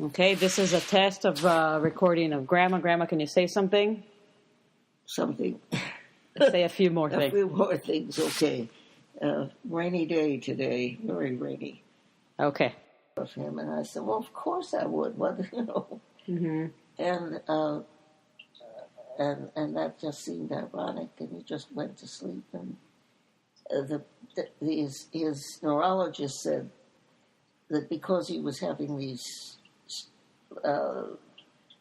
Okay, this is a test of recording of Grandma. Grandma, can you say something? Something. Say a few more A things. few more things, okay. Rainy day today, very rainy. Okay. Of him, and I said, well, of course I would. What, Mm-hmm. And that just seemed ironic, and he just went to sleep. And his neurologist said that because he was having these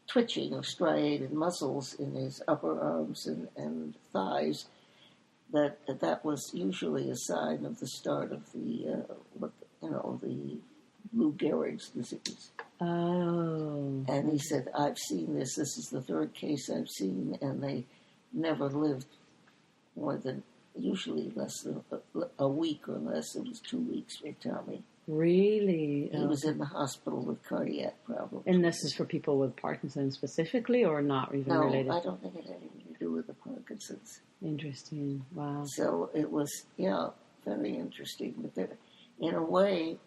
twitching of striated muscles in his upper arms and thighs, that was usually a sign of the start of the Lou Gehrig's disease. Oh. And he said, I've seen this. This is the third case I've seen, and they never lived more than, usually less than a week or less. It was 2 weeks for Tommy. Really? He was in the hospital with cardiac problems. And this is for people with Parkinson's specifically, or not even related? No, I don't think it had anything to do with the Parkinson's. Interesting. Wow. So it was, very interesting. But in a way,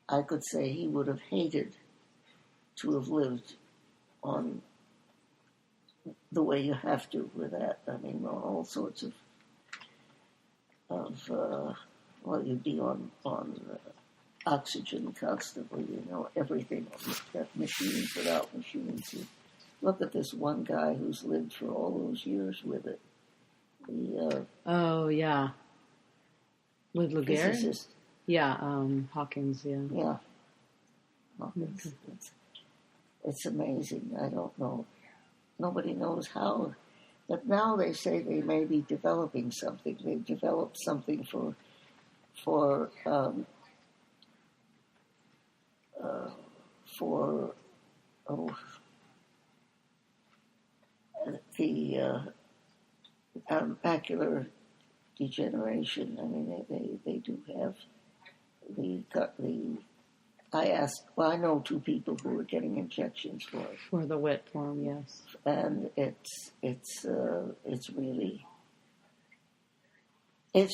I could say he would have hated to have lived on the way you have to with that. I mean, on all sorts of you'd be on oxygen constantly, everything on machines without machines. You look at this one guy who's lived for all those years with it. Oh, yeah. With Lou Gehrig? Physicist. Yeah, Hawkins, yeah. Yeah. Hawkins. Okay. It's amazing. I don't know. Nobody knows how. But now they say they may be developing something. They've developed something for the macular degeneration. I mean, they do have the. I know 2 people who are getting injections for it. For the wet form, yes. And it's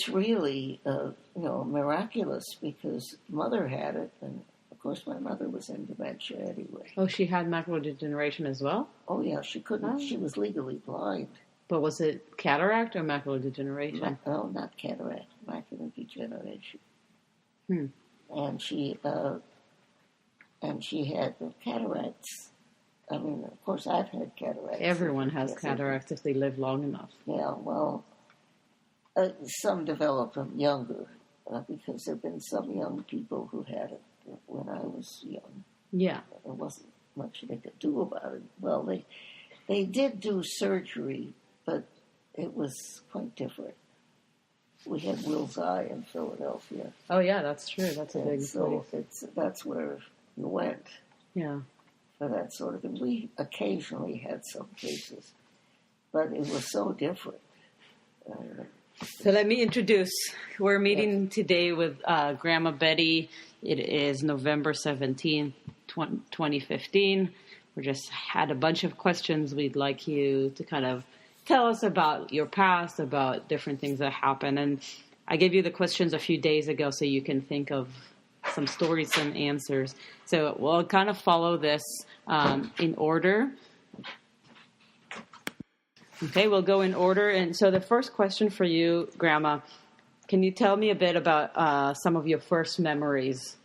really miraculous, because Mother had it, and of course my mother was in dementia anyway. Oh, she had macular degeneration as well? Oh yeah, she couldn't. Oh. She was legally blind. But was it cataract or macular degeneration? No, not cataract, macular degeneration. And she had the cataracts. I mean, of course, I've had cataracts. Everyone has cataracts if they live long enough. Yeah, well, some develop them younger, because there have been some young people who had it when I was young. Yeah. There wasn't much they could do about it. Well, they did do surgery, but it was quite different. We had Will's Eye in Philadelphia. Oh, yeah, that's true. That's a big so place. that's where you went. Yeah. For that sort of thing. We occasionally had some cases, but it was so different. So let me introduce. We're meeting today with Grandma Betty. It is November 17th, 2015. We just had a bunch of questions. We'd like you to kind of tell us about your past, about different things that happened. And I gave you the questions a few days ago so you can think of some stories and answers. So we'll kind of follow this in order. Okay, we'll go in order. And so the first question for you, Grandma, can you tell me a bit about some of your first memories?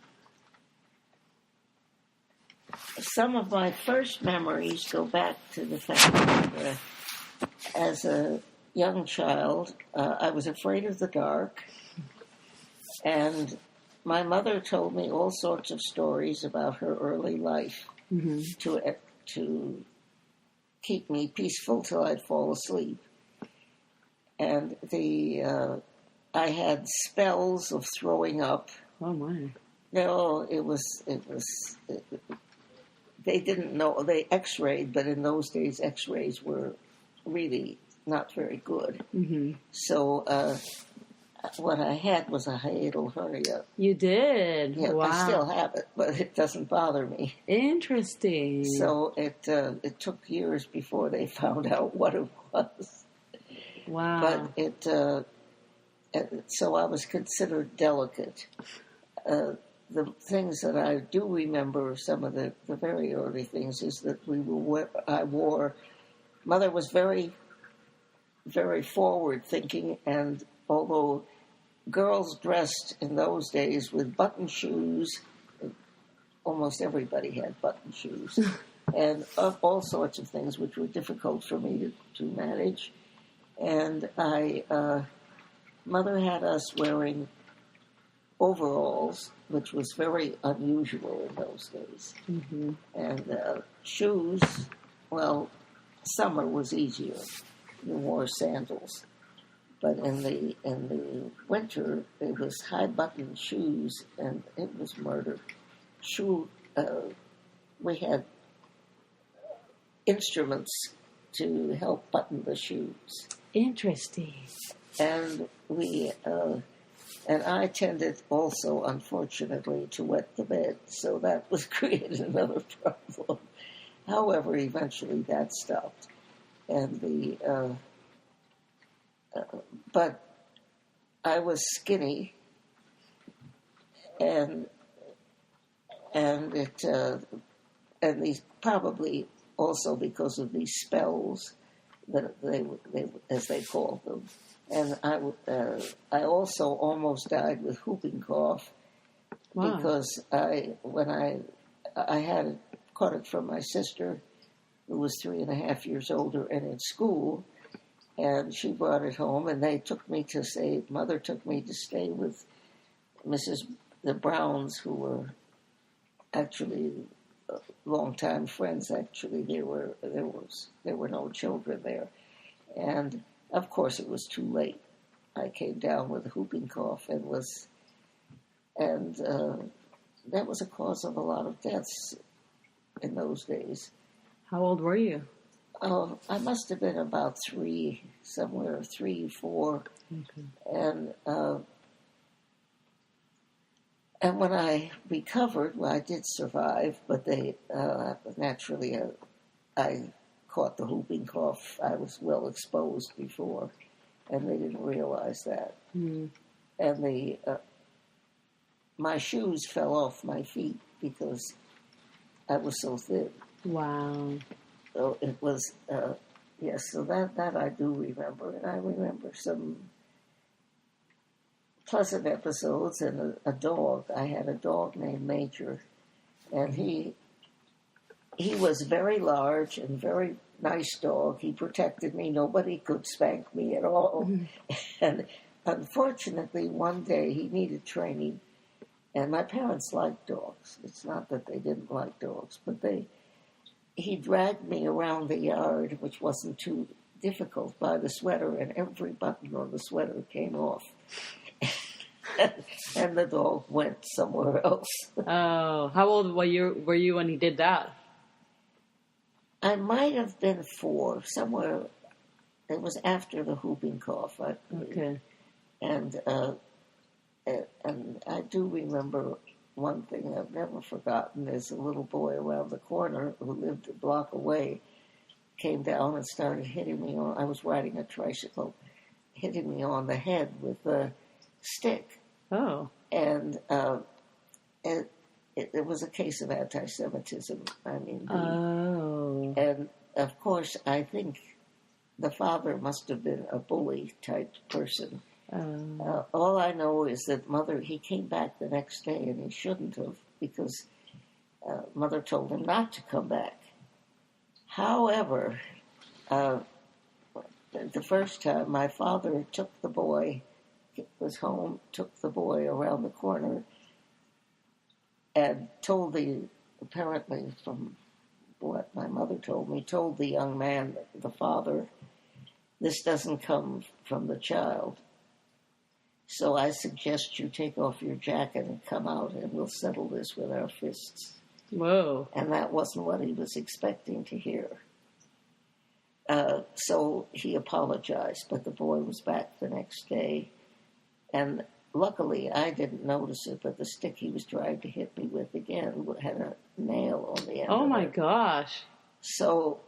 Some of my first memories go back to the fact that as a young child, I was afraid of the dark, and my mother told me all sorts of stories about her early life to keep me peaceful till I'd fall asleep. And I had spells of throwing up. Oh my! No, they didn't know. They X-rayed, but in those days, X-rays were really not very good. Mm-hmm. So what I had was a hiatal hernia. You did? Yeah, wow. I still have it, but it doesn't bother me. Interesting. So it took years before they found out what it was. Wow. But so I was considered delicate. the things that I do remember, some of the very early things, is that Mother was very, very forward thinking, and although girls dressed in those days with button shoes, almost everybody had button shoes, and all sorts of things which were difficult for me to manage. And Mother had us wearing overalls, which was very unusual in those days. Mm-hmm. And shoes, well, summer was easier. You wore sandals. But in the winter, it was high-button shoes, and it was murder. We had instruments to help button the shoes. Interesting. And and I tended also, unfortunately, to wet the bed, so that was created another problem. However, eventually that stopped, and but I was skinny, and these probably also because of these spells that they as they called them. And I also almost died with whooping cough. Wow. Because when I had caught it from my sister, who was 3.5 years older and in school, and she brought it home, and Mother took me to stay with the Browns, who were actually longtime friends. Actually, there were no children there, and of course, it was too late. I came down with a whooping cough and that was a cause of a lot of deaths in those days. How old were you? I must have been about 3, 4. Okay. And when I recovered, well, I did survive, but naturally, I caught the whooping cough. I was well exposed before, and they didn't realize that. Mm. And my shoes fell off my feet because I was so thin. Wow. So it was, yes, so that I do remember. And I remember some pleasant episodes and a dog. I had a dog named Major, and he was very large and very nice dog. He protected me. Nobody could spank me at all. Mm-hmm. And unfortunately, one day he needed training. And my parents liked dogs. It's not that they didn't like dogs, but he dragged me around the yard, which wasn't too difficult, by the sweater, and every button on the sweater came off. And the dog went somewhere else. Oh, how old were you when he did that? I might have been 4, somewhere. It was after the whooping cough, I believe. Okay. And I do remember one thing I've never forgotten is a little boy around the corner who lived a block away came down and started hitting me on. I was riding a tricycle, hitting me on the head with a stick. Oh. And it was a case of anti-Semitism. I mean, and of course, I think the father must have been a bully type person. All I know is that he came back the next day, and he shouldn't have, because Mother told him not to come back. However, the first time my father took the boy, was home, took the boy around the corner, and apparently from what my mother told me, told the young man, the father, this doesn't come from the child. So I suggest you take off your jacket and come out, and we'll settle this with our fists. Whoa. And that wasn't what he was expecting to hear. So he apologized, but the boy was back the next day. And luckily, I didn't notice it, but the stick he was trying to hit me with again had a nail on the end of it. Oh, my gosh. So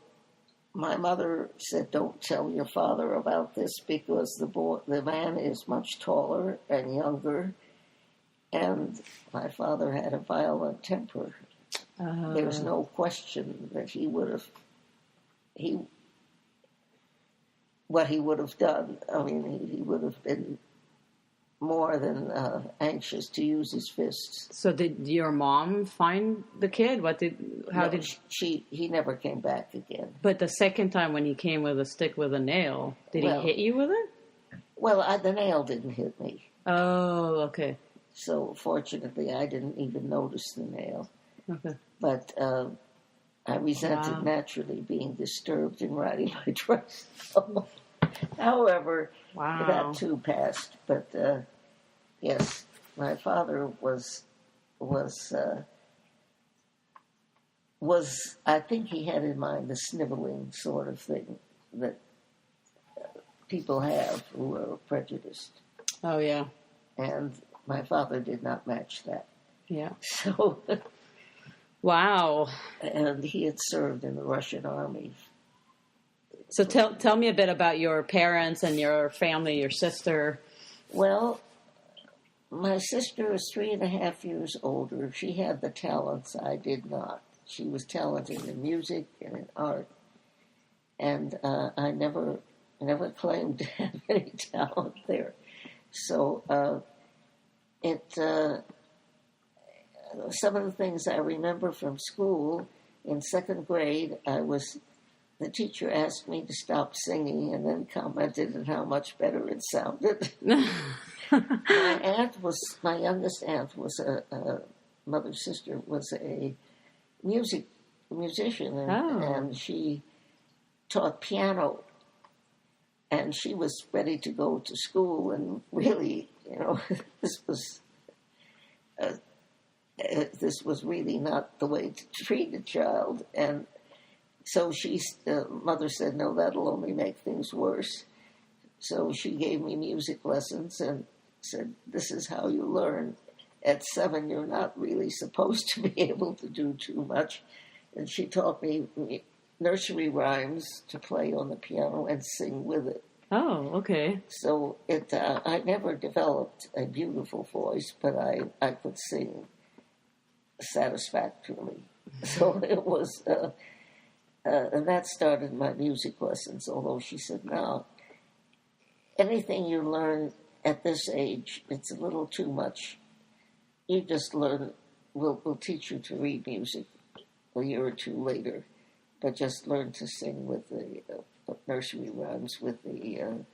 my mother said, don't tell your father about this, because the man is much taller and younger, And my father had a violent temper. There's no question that what he would have done. I mean, he would have been more than anxious to use his fists. So did your mom find the kid? He never came back again. But the second time when he came with a stick with a nail, did he hit you with it? Well, the nail didn't hit me. Oh, okay. So fortunately, I didn't even notice the nail. Okay. But I resented naturally being disturbed in riding my tricycle. However, that too passed. But yes, my father was I think he had in mind the sniveling sort of thing that people have who are prejudiced. Oh yeah. And my father did not match that. Yeah. So. Wow. And he had served in the Russian army. So tell me a bit about your parents and your family, your sister. Well, my sister is 3.5 years older. She had the talents I did not. She was talented in music and in art. And I never claimed to have any talent there. So some of the things I remember from school, in second grade, the teacher asked me to stop singing and then commented on how much better it sounded. My youngest aunt was a mother's sister, was a musician, and she taught piano. And she was ready to go to school, and really, this was really not the way to treat a child. And so mother said, no, that'll only make things worse. So she gave me music lessons and said, this is how you learn. At 7, you're not really supposed to be able to do too much. And she taught me nursery rhymes to play on the piano and sing with it. Oh, okay. So I never developed a beautiful voice, but I could sing satisfactorily. So it was, and that started my music lessons, although she said, no, anything you learn at this age, it's a little too much. You just learn, we'll teach you to read music a year or two later, but just learn to sing with the nursery rhymes with the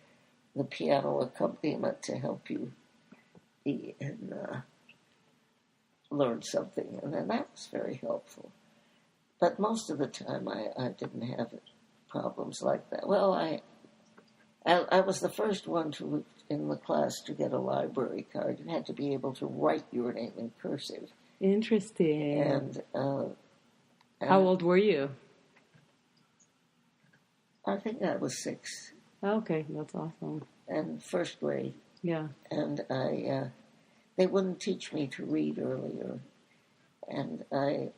piano accompaniment to help you learn something, and then that was very helpful. But most of the time, I didn't have problems like that. Well, I was the first one in the class to get a library card. You had to be able to write your name in cursive. Interesting. And how old were you? I think I was 6. Okay, that's awesome. And first grade. Yeah. And they wouldn't teach me to read earlier, and I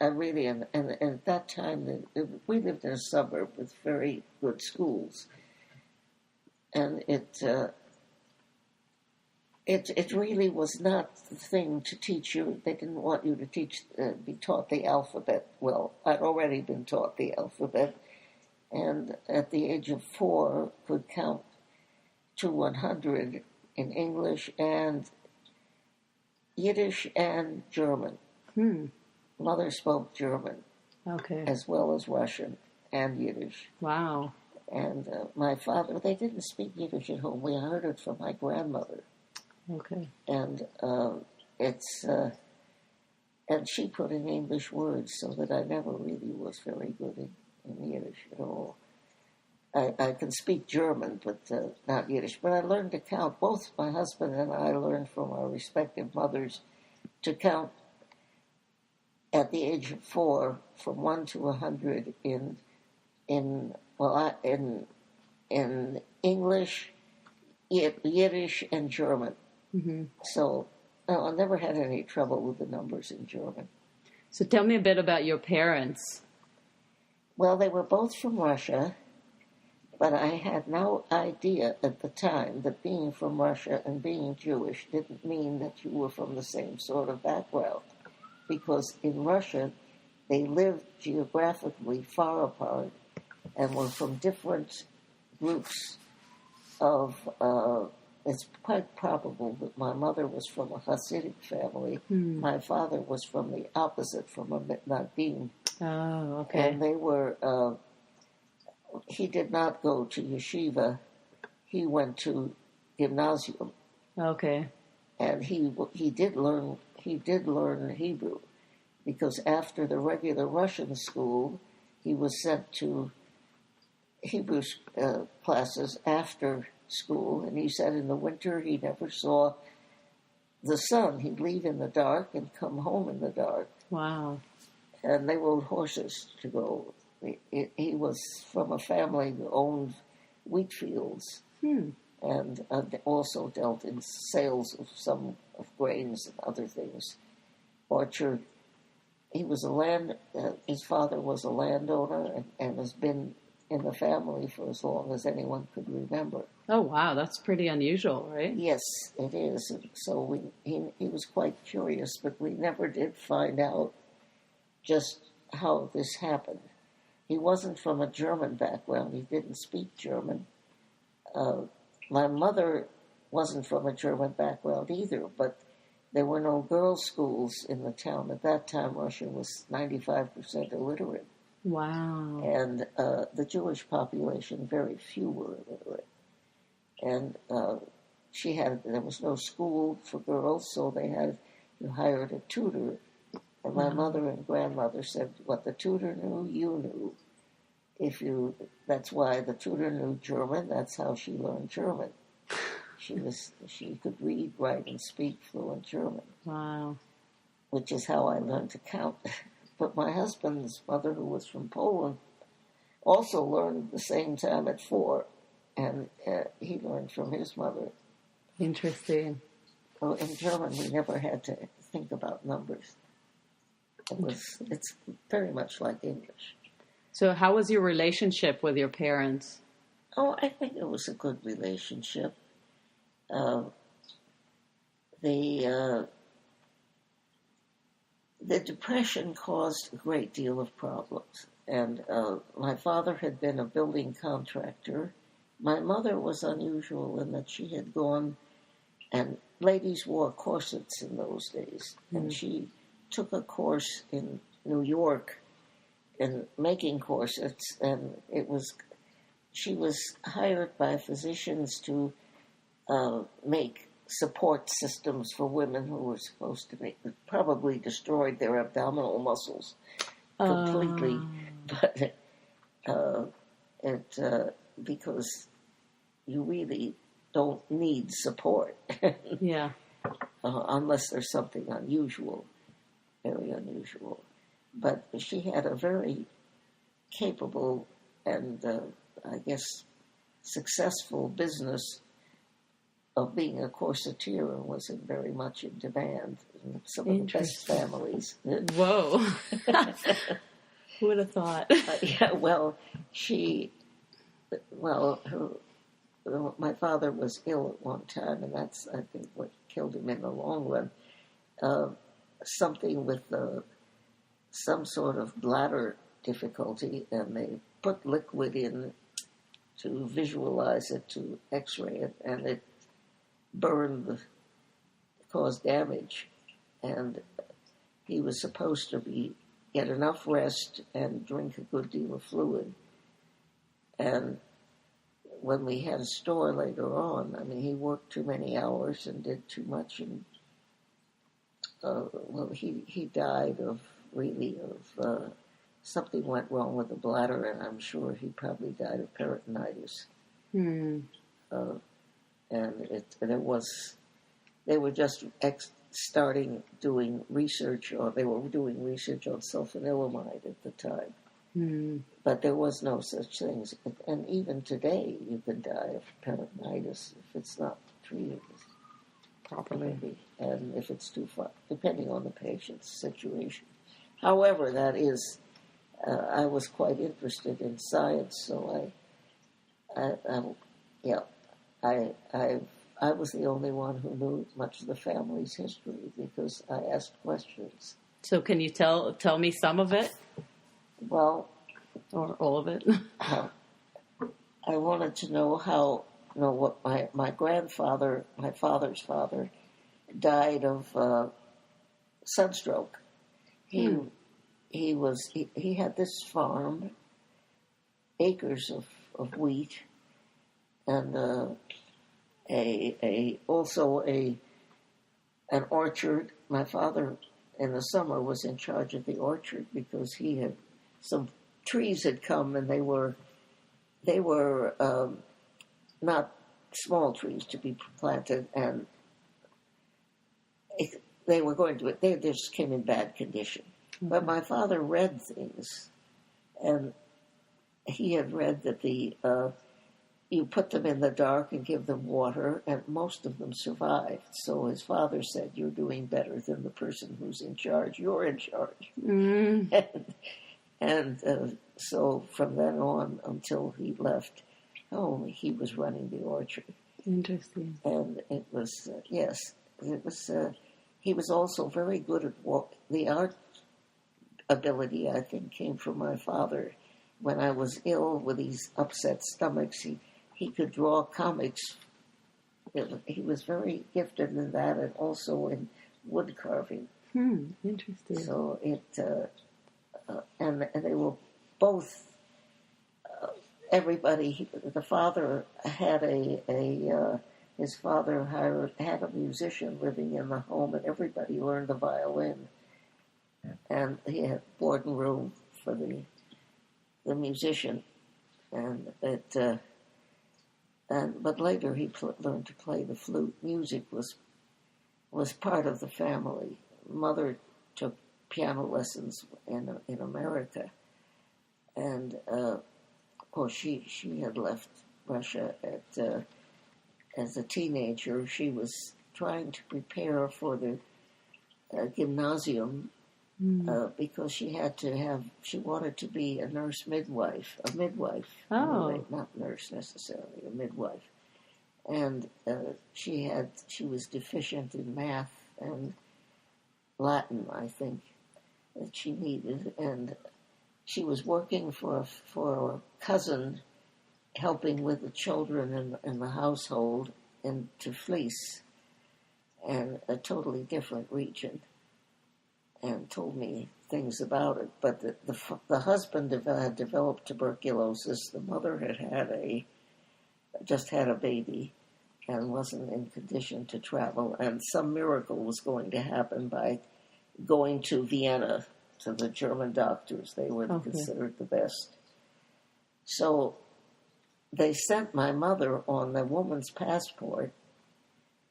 really, and at that time, we lived in a suburb with very good schools, and it really was not the thing to teach you. They didn't want you to be taught the alphabet. Well, I'd already been taught the alphabet, and at the age of 4, could count to 100 in English and Yiddish and German. Mother spoke German, okay, as well as Russian and Yiddish. Wow. And my father, they didn't speak Yiddish at home. We heard it from my grandmother. Okay. And and she put in English words so that I never really was very good in Yiddish at all. I can speak German, but not Yiddish. But I learned to count. Both my husband and I learned from our respective mothers to count at the age of 4 from 1 to 100 in English, Yiddish, and German. Mm-hmm. So I never had any trouble with the numbers in German. So tell me a bit about your parents. Well, they were both from Russia. But I had no idea at the time that being from Russia and being Jewish didn't mean that you were from the same sort of background. Because in Russia, they lived geographically far apart and were from different groups of. It's quite probable that my mother was from a Hasidic family. My father was from the opposite, from a Mitnadim. Oh, okay. And they were. He did not go to yeshiva. He went to gymnasium, Okay. and he did learn Hebrew, because after the regular Russian school, he was sent to Hebrew classes after school. And he said in the winter he never saw the sun. He'd leave in the dark and come home in the dark. Wow. And they rode horses to go. He was from a family that owned wheat fields and also dealt in sales of some of grains and other things. Orchard. He was his father was a landowner and has been in the family for as long as anyone could remember. Oh, wow. That's pretty unusual, right? Yes, it is. And so he was quite curious, but we never did find out just how this happened. He wasn't from a German background. He didn't speak German. My mother wasn't from a German background either, but there were no girls' schools in the town. At that time, Russia was 95% illiterate. Wow. And the Jewish population, very few were illiterate. And there was no school for girls, so they had to hire a tutor. And my mother and grandmother said, what the tutor knew, you knew. That's why the tutor knew German. That's how she learned German. She could read, write, and speak fluent German. Wow. Which is how I learned to count. But my husband's mother, who was from Poland, also learned at the same time at 4, and he learned from his mother. Interesting. Well, in German, we never had to think about numbers. It's very much like English. So how was your relationship with your parents? Oh, I think it was a good relationship. The Depression caused a great deal of problems. And my father had been a building contractor. My mother was unusual in that she had gone, and ladies wore corsets in those days. And she took a course in New York in making corsets, and she was hired by physicians to make support systems for women who were supposed to probably destroyed their abdominal muscles completely, but because you really don't need support. Yeah. Unless there's something unusual, very unusual. But she had a very capable and, I guess, successful business of being a corseteer, and was very much in demand in some of the best families. Whoa. Who would have thought? My father was ill at one time, and that's, I think, what killed him in the long run. Something with some sort of bladder difficulty, and they put liquid in to visualize it, to x-ray it, and it burned, caused damage. And he was supposed to get enough rest and drink a good deal of fluid. And when we had a store later on, I mean, he worked too many hours and did too much, and he died of something went wrong with the bladder, and I'm sure he probably died of peritonitis. And they were just starting doing research, or they were doing research on sulfanilamide at the time. But there was no such things. And even today, you can die of peritonitis if it's not treated properly, and if it's too far, depending on the patient's situation. However, that is, I was quite interested in science, so I yeah, I was the only one who knew much of the family's history because I asked questions. So can you tell me some of it Well, or all of it? I wanted to know what my grandfather, my father's father, died of sunstroke. He had this farm, acres of wheat, and an orchard. My father in the summer was in charge of the orchard because he had some trees had come and they were not small trees to be planted, and they just came in bad condition. Mm-hmm. But my father read things, and he had read that you put them in the dark and give them water, and most of them survived. So his father said, "You're doing better than the person who's in charge. You're in charge." Mm. So from then on until he left home, he was running the orchard. Interesting. And it was, he was also very good at the art ability, I think, came from my father. When I was ill with these upset stomachs, he could draw comics. He was very gifted in that and also in wood carving. Interesting. So and they were both, everybody, the father had his father had a musician living in the home, and everybody learned the violin. And he had board and room for the musician, but later he learned to play the flute. Music was part of the family. Mother took piano lessons in America, and of course she had left Russia as a teenager. She was trying to prepare for the gymnasium. Because she wanted to be a midwife. Anyway, not nurse necessarily, a midwife. And she was deficient in math and Latin, I think, that she needed. And she was working for a cousin, helping with the children in the household in Tiflis, and a totally different region. And told me things about it, but the husband had developed tuberculosis. The mother had just had a baby, and wasn't in condition to travel. And some miracle was going to happen by going to Vienna to the German doctors. They were considered the best. So they sent my mother on the woman's passport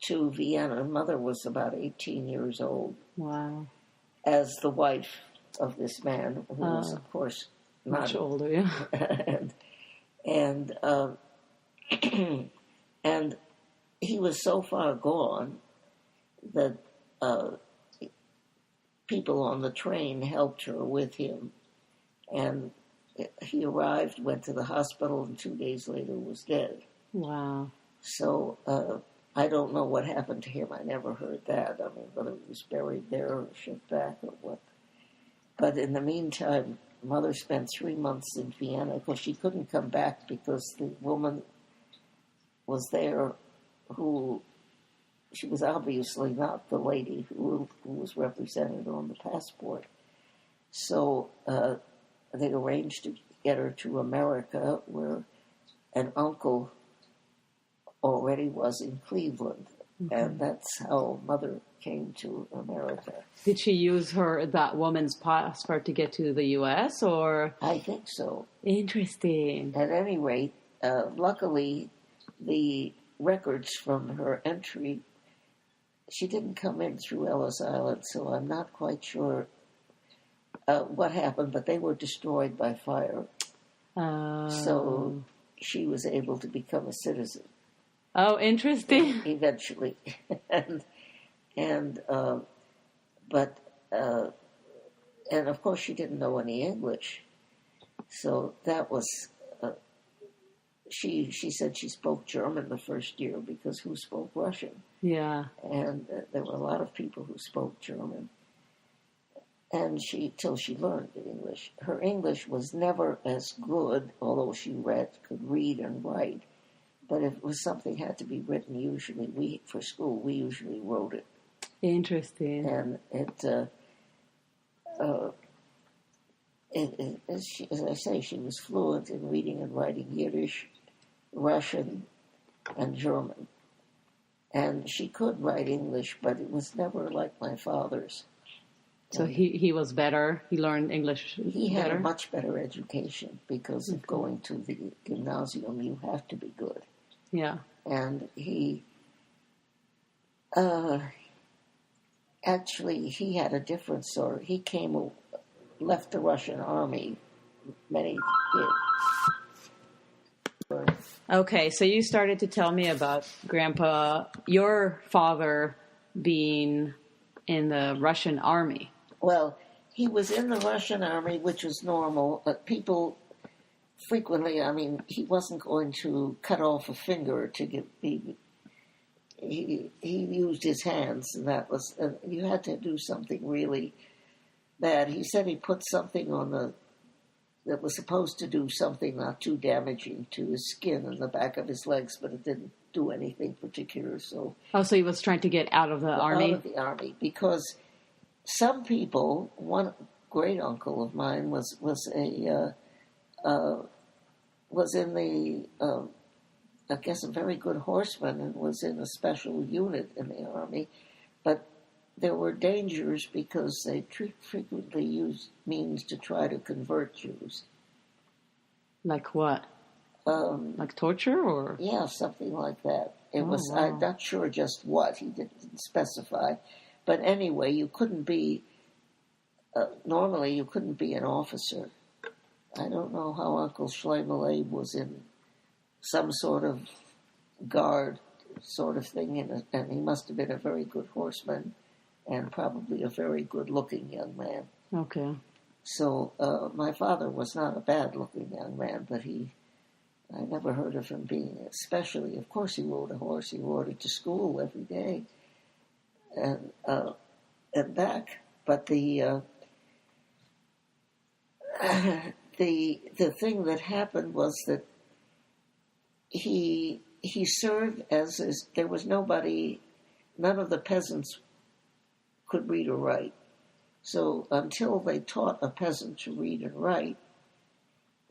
to Vienna. Mother was about 18 years old. Wow. As the wife of this man, who was, of course, much older, yeah. and he was so far gone that people on the train helped her with him, and he arrived, went to the hospital, and 2 days later was dead. Wow. So I don't know what happened to him. I never heard that. I mean, whether he was buried there or shipped back or what. But in the meantime, Mother spent 3 months in Vienna because she couldn't come back because the woman was there she was obviously not the lady who was represented on the passport. So they arranged to get her to America, where an uncle already was in Cleveland, and that's how Mother came to America. Did she use that woman's passport to get to the U.S., or? I think so. Interesting. At any rate, luckily, the records from her entry, she didn't come in through Ellis Island, so I'm not quite sure what happened, but they were destroyed by fire. So she was able to become a citizen. Oh, interesting. Eventually, and of course she didn't know any English, so that was she said she spoke German the first year because who spoke Russian? Yeah. And there were a lot of people who spoke German. And till she learned English. Her English was never as good, although she could read and write. But if it was something had to be written, usually for school, we usually wrote it. Interesting. And as I say, she was fluent in reading and writing Yiddish, Russian, and German. And she could write English, but it was never like my father's. So he was better. He learned English better. He had a much better education because of going to the gymnasium. You have to be good. Yeah. And he had a different sort. He left the Russian army. Many did. Okay, so you started to tell me about Grandpa, your father being in the Russian army. Well, he was in the Russian army, which was normal, but people frequently, he wasn't going to cut off a finger to he used his hands, and you had to do something really bad. He said he put something that was supposed to do something not too damaging to his skin and the back of his legs, but it didn't do anything particular. So he was trying to get out of the army? Out of the army, because some people, one great uncle of mine was in the, I guess, a very good horseman and was in a special unit in the army, but there were dangers because they frequently used means to try to convert Jews. Like what? Like torture, or? Yeah, something like that. Wow. I'm not sure just what, he didn't specify. But anyway, you couldn't be, normally you couldn't be an officer. I don't know how Uncle Shlomo Abe was in some sort of guard sort of thing, and he must have been a very good horseman and probably a very good-looking young man. Okay. So my father was not a bad-looking young man, but I never heard of him being, especially, of course he rode a horse, he rode it to school every day and back. But the thing that happened was that he served there was nobody, none of the peasants could read or write. So until they taught a peasant to read and write,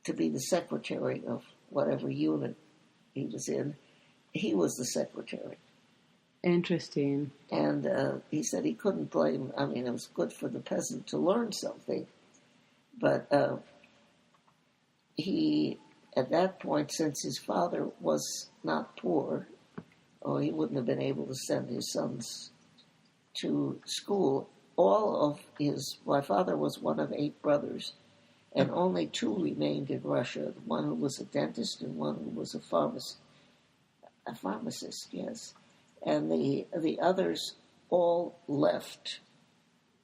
to be the secretary of whatever unit he was in, he was the secretary. Interesting. And he said he couldn't blame, it was good for the peasant to learn something, but he, at that point, since his father was not poor, or he wouldn't have been able to send his sons to school, my father was one of 8 brothers, and only 2 remained in Russia, one who was a dentist and one who was a pharmacist, yes. And the others all left,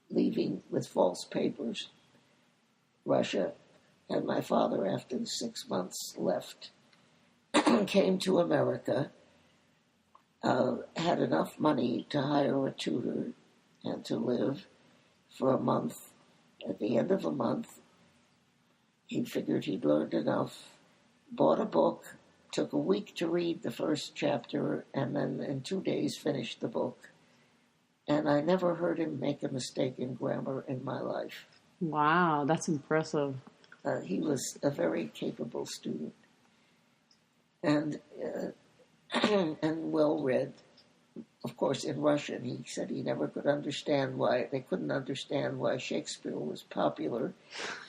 leaving with false papers, Russia. And my father, after the 6 months, left, came to America, had enough money to hire a tutor and to live for a month. At the end of a month, he figured he'd learned enough, bought a book, took a week to read the first chapter, and then in 2 days finished the book. And I never heard him make a mistake in grammar in my life. Wow, that's impressive. He was a very capable student and well-read. Of course, in Russian, he said he never could understand why, they couldn't understand why Shakespeare was popular,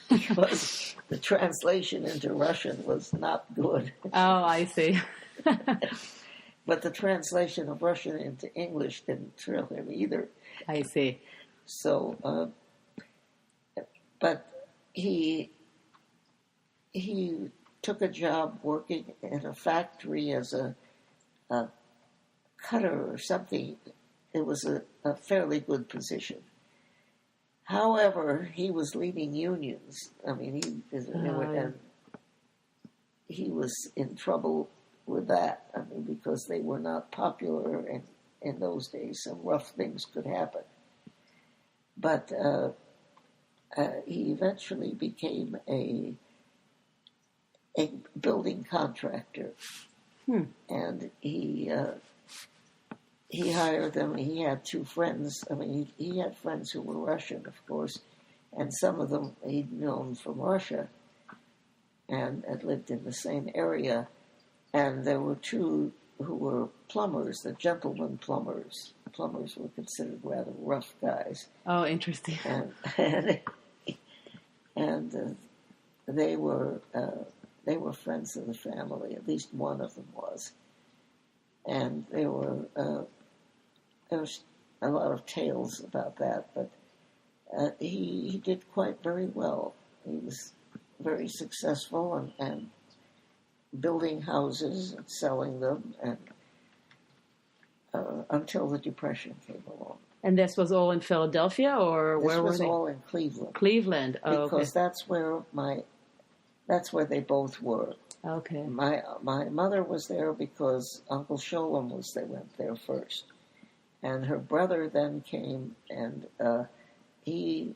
because the translation into Russian was not good. Oh, I see. But the translation of Russian into English didn't thrill him either. I see. So, but he took a job working in a factory as a cutter or something. It was a fairly good position. However, he was leading unions. he was in trouble with that. I mean, because they were not popular, and in those days, some rough things could happen. But he eventually became a building contractor, and he hired them. He had two friends. I mean, he had friends who were Russian, of course, and some of them he'd known from Russia and had lived in the same area. And there were two who were plumbers, the gentlemen plumbers. Plumbers were considered rather rough guys. Oh, interesting. And they were friends of the family. At least one of them was. And there was a lot of tales about that, but he did quite very well. He was very successful and building houses and selling them, and until the Depression came along. And this was all in Philadelphia, or where were they? This was all in Cleveland. Cleveland, because that's where they both were. Okay. My mother was there because Uncle Sholem went there first, and her brother then came, and he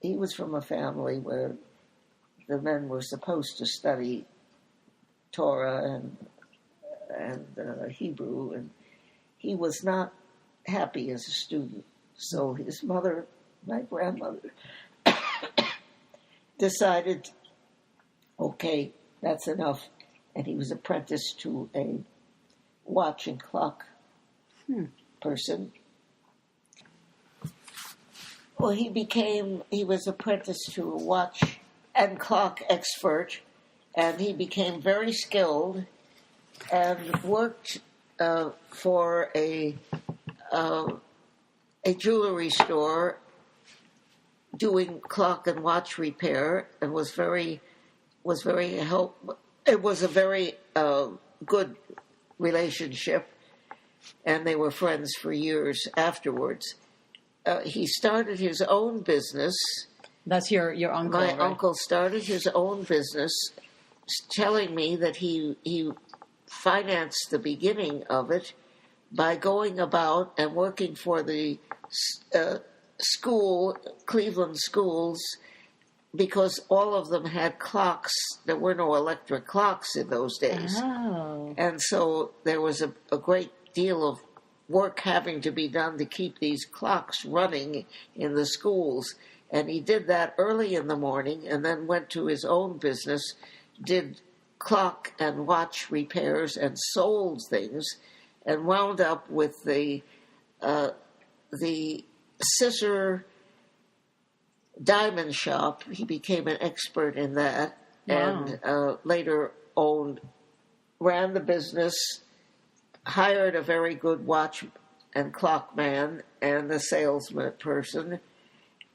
was from a family where the men were supposed to study Torah and Hebrew, and he was not happy as a student. So his mother, my grandmother, decided, okay, that's enough. And he was apprenticed to a watch and clock person. Well, he was apprenticed to a watch and clock expert, and he became very skilled and worked for a jewelry store doing clock and watch repair, and was very helpful. It was a very good relationship, and they were friends for years afterwards. He started his own business. That's your uncle, My right? uncle started his own business, telling me that he financed the beginning of it by going about and working for the Cleveland schools, because all of them had clocks. There were no electric clocks in those days. Oh. And so there was a great deal of work having to be done to keep these clocks running in the schools. And he did that early in the morning, and then went to his own business, did clock and watch repairs and sold things, and wound up with the scissor diamond shop. He became an expert in that. Wow. And later ran the business, hired a very good watch and clock man and a salesman person,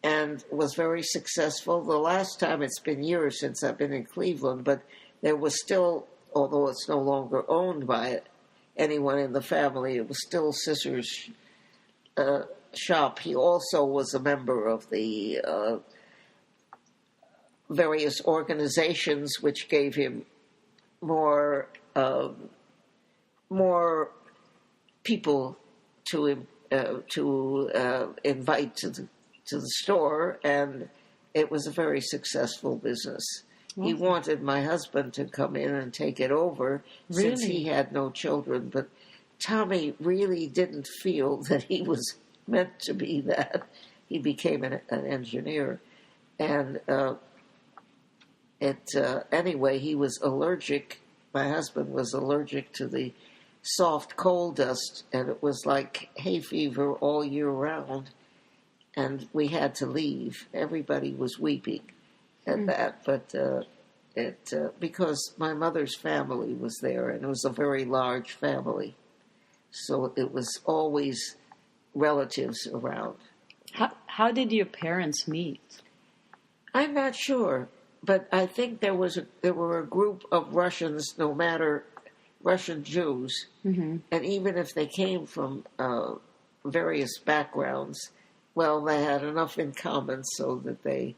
and was very successful. The last time, it's been years since I've been in Cleveland, but there was still, although it's no longer owned by anyone in the family, it was still Scissor's shop. He also was a member of the various organizations which gave him more people to invite to the store, and it was a very successful business. Mm-hmm. He wanted my husband to come in and take it over, since he had no children, but Tommy really didn't feel that he was meant to be that. He became an engineer, and anyway, he was allergic. My husband was allergic to the soft coal dust, and it was like hay fever all year round, and we had to leave. Everybody was weeping at that, but because my mother's family was there, and it was a very large family, so it was always relatives around. How did your parents meet? I'm not sure, but I think there were a group of Russians, no matter Russian Jews, and even if they came from various backgrounds, well, they had enough in common so that they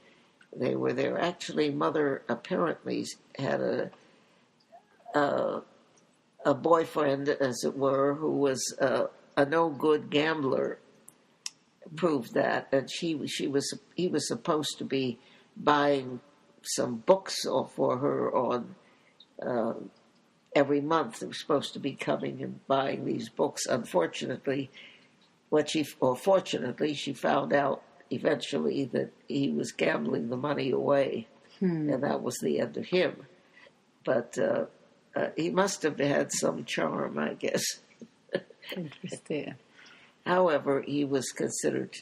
were there. Actually, Mother apparently had a boyfriend, as it were, who was a no good gambler, proved that. And he was supposed to be buying some books for her on every month. He was supposed to be coming and buying these books. Unfortunately, fortunately, she found out eventually that he was gambling the money away, and that was the end of him. But he must have had some charm, I guess. Interesting. However, he was considered,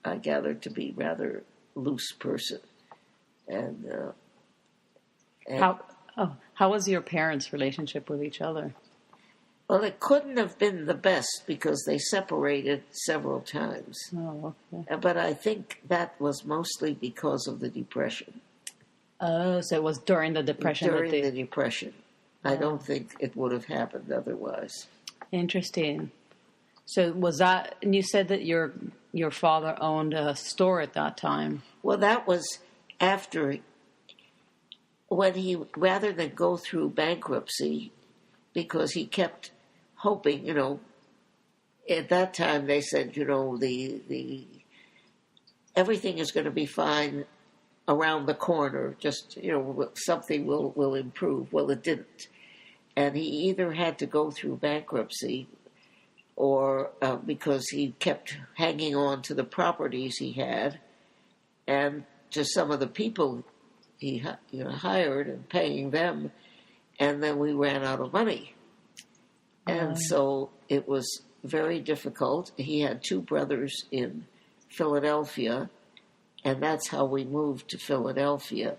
I gather, to be rather loose person. And how was your parents' relationship with each other? well, it couldn't have been the best because they separated several times. Oh, okay. But I think that was mostly because of the Depression. Oh, so it was during the Depression. During the Depression. I don't think it would have happened otherwise. Interesting. So was that, and you said that your father owned a store at that time. Well, that was after, when he, rather than go through bankruptcy, because he kept hoping, at that time they said, the everything is going to be fine around the corner, just, something will improve. Well, it didn't. And he either had to go through bankruptcy or because he kept hanging on to the properties he had and to some of the people he hired and paying them, and then we ran out of money. And so it was very difficult. He had two brothers in Philadelphia, and that's how we moved to Philadelphia.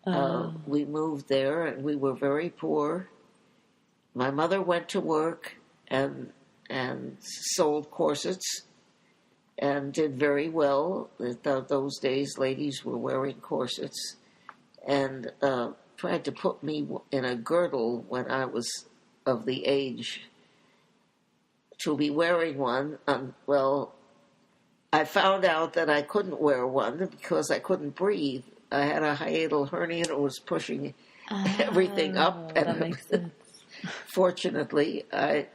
We moved there, and we were very poor. My mother went to work and sold corsets and did very well. Those days, ladies were wearing corsets, and tried to put me in a girdle when I was of the age to be wearing one. Well, I found out that I couldn't wear one because I couldn't breathe. I had a hiatal hernia and it was pushing everything up. That makes sense. Fortunately, I'm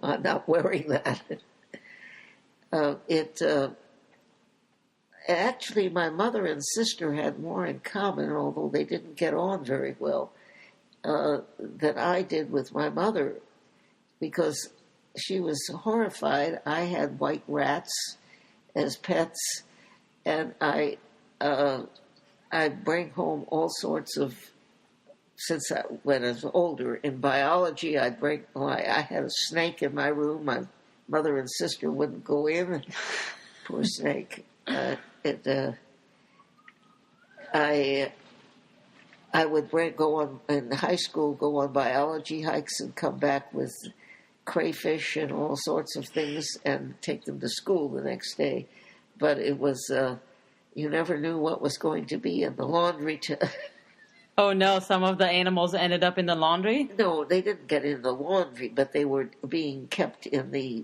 not wearing that. Actually, my mother and sister had more in common, although they didn't get on very well, than I did with my mother, because she was horrified. I had white rats as pets, and I'd bring home all sorts of. When I was older in biology, I had a snake in my room. My mother and sister wouldn't go in. Poor snake. I would go on in high school, go on biology hikes, and come back with crayfish and all sorts of things, and take them to school the next day. But it was you never knew what was going to be in the laundry. Oh no, some of the animals ended up in the laundry? No, they didn't get in the laundry, but they were being kept in the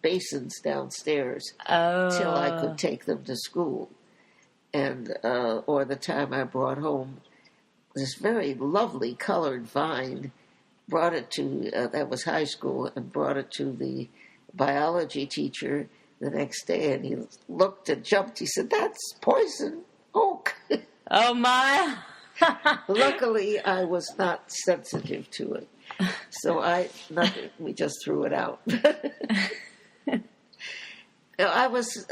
basins downstairs till I could take them to school. And or the time I brought home this very lovely colored vine, brought it to, that was high school, and brought it to the biology teacher the next day, and he looked and jumped. He said, "That's poison oak." Oh my! Luckily, I was not sensitive to it, so we just threw it out. I was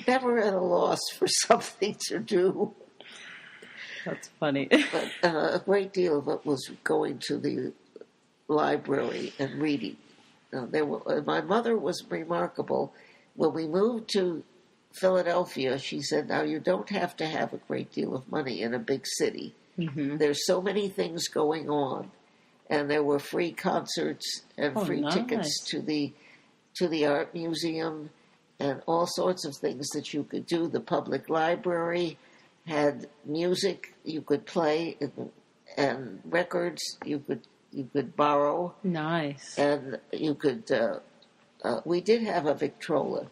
never at a loss for something to do. That's funny. But a great deal of it was going to the library and reading. My mother was remarkable. When we moved to Philadelphia, she said, "Now you don't have to have a great deal of money in a big city. Mm-hmm. There's so many things going on." And there were free concerts and free tickets to the art museum and all sorts of things that you could do. The public library had music you could play and records you could borrow. Nice. And you could. We did have a Victrola.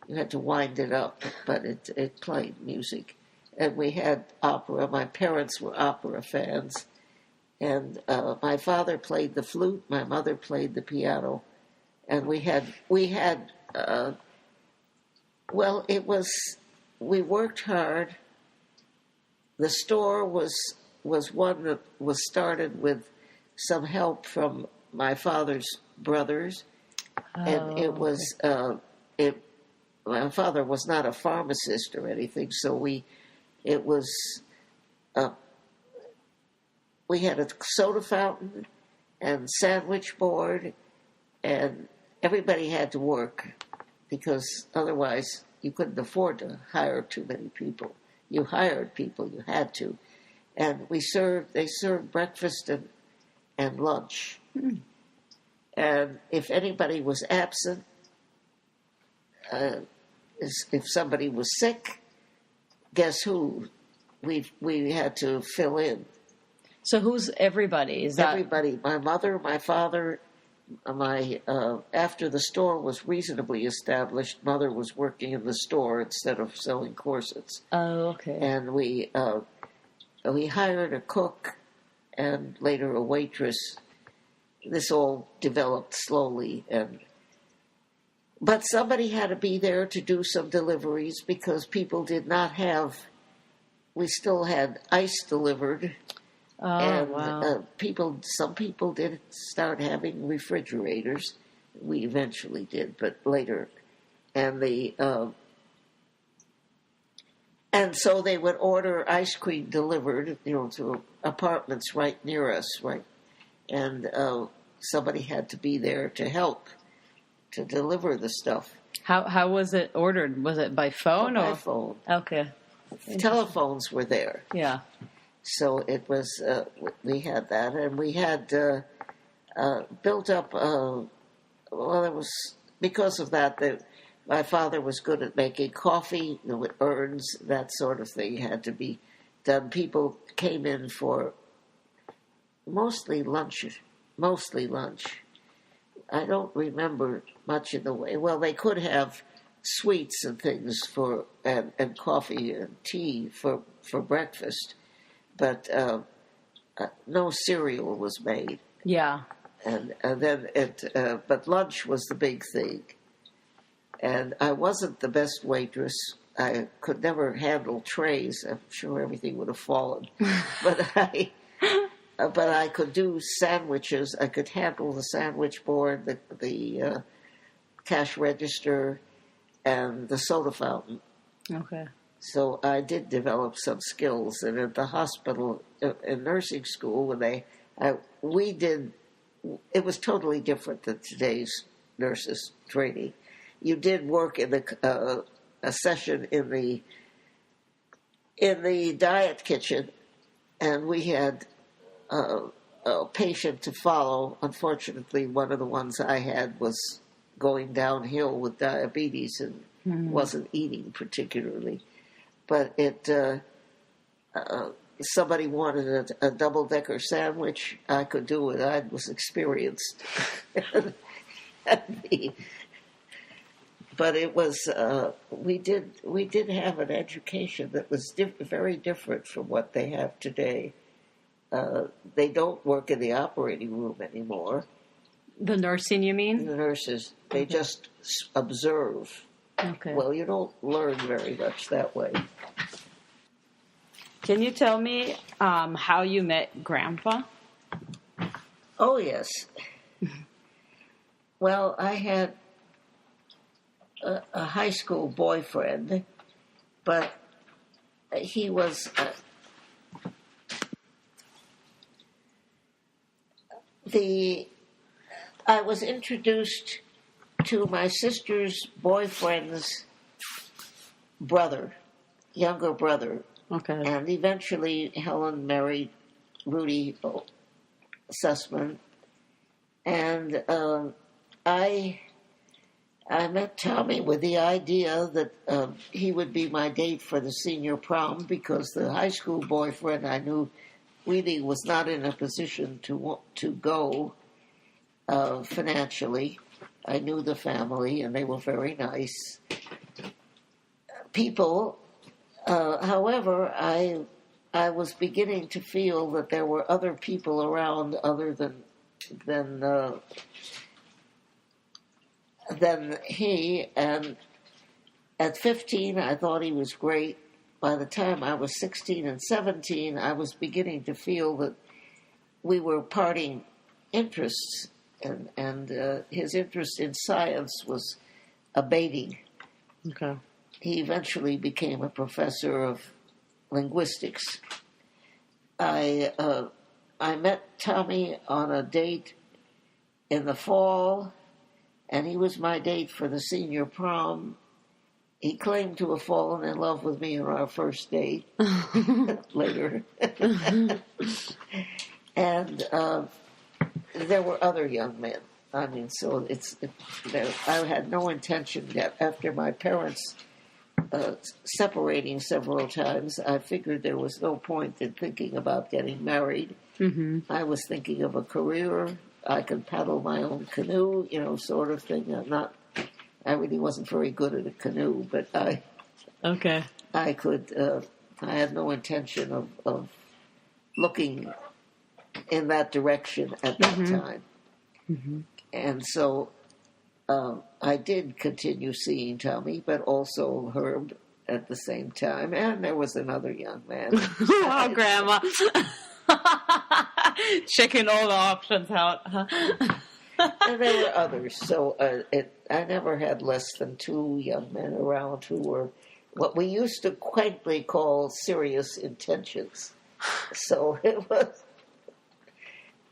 You had to wind it up, but it played music. And we had opera. My parents were opera fans. And my father played the flute, my mother played the piano, and we worked hard. The store was one that was started with some help from my father's brothers, and it was my father was not a pharmacist or anything, so we had a soda fountain and sandwich board, and everybody had to work because otherwise you couldn't afford to hire too many people. You hired people, you had to. And they served breakfast and lunch. Mm. And if anybody was absent, if somebody was sick, guess who? We had to fill in. So who's everybody? Everybody? My mother, my father, after the store was reasonably established, mother was working in the store instead of selling corsets. Oh, okay. And we hired a cook and later a waitress. This all developed slowly, but somebody had to be there to do some deliveries because people did not have. We still had ice delivered. Oh, and wow. Some people did start having refrigerators. We eventually did, but later. And and so they would order ice cream delivered, to apartments right near us, right? And somebody had to be there to help to deliver the stuff. How was it ordered? Was it by phone By phone. Okay. Telephones were there. Yeah. So it was, we had that, and we had built up, it was, because of that, my father was good at making coffee, with urns, that sort of thing had to be done. People came in for mostly lunch. I don't remember much in the way. Well, they could have sweets and things and coffee and tea for breakfast. But no cereal was made. Yeah. And then but lunch was the big thing. And I wasn't the best waitress. I could never handle trays. I'm sure everything would have fallen. But I could do sandwiches. I could handle the sandwich board, the cash register, and the soda fountain. Okay. So I did develop some skills, and at the hospital, in nursing school, it was totally different than today's nurses training. You did work in a session in the diet kitchen, and we had a patient to follow. Unfortunately, one of the ones I had was going downhill with diabetes and wasn't eating particularly. But somebody wanted a double-decker sandwich. I could do it. I was experienced. But it was we did have an education that was very different from what they have today. They don't work in the operating room anymore. The nursing, you mean? The nurses, they just observe. Okay. Well, you don't learn very much that way. Can you tell me how you met Grandpa? Oh, yes. Well, I had a high school boyfriend, but he was... I was introduced to my sister's boyfriend's younger brother. Okay. And eventually Helen married Rudy Sussman. And I met Tommy with the idea that he would be my date for the senior prom because the high school boyfriend I knew really was not in a position to go financially. I knew the family, and they were very nice people. However, I I was beginning to feel that there were other people around other than he. And at 15, I thought he was great. By the time I was 16 and 17, I was beginning to feel that we were parting interests, and his interest in science was abating. Okay. He eventually became a professor of linguistics. I met Tommy on a date in the fall, and he was my date for the senior prom. He claimed to have fallen in love with me on our first date later. And there were other young men. I mean, so I had no intention yet. After my parents separating several times, I figured there was no point in thinking about getting married. Mm-hmm. I was thinking of a career. I could paddle my own canoe, sort of thing. I really wasn't very good at a canoe, but I could. I had no intention of looking in that direction at that time. Mm-hmm. And so I did continue seeing Tommy, but also Herb at the same time. And there was another young man. Wow, Grandma. Checking all the options out. And there were others. So I never had less than two young men around who were what we used to quaintly call serious intentions. So it was...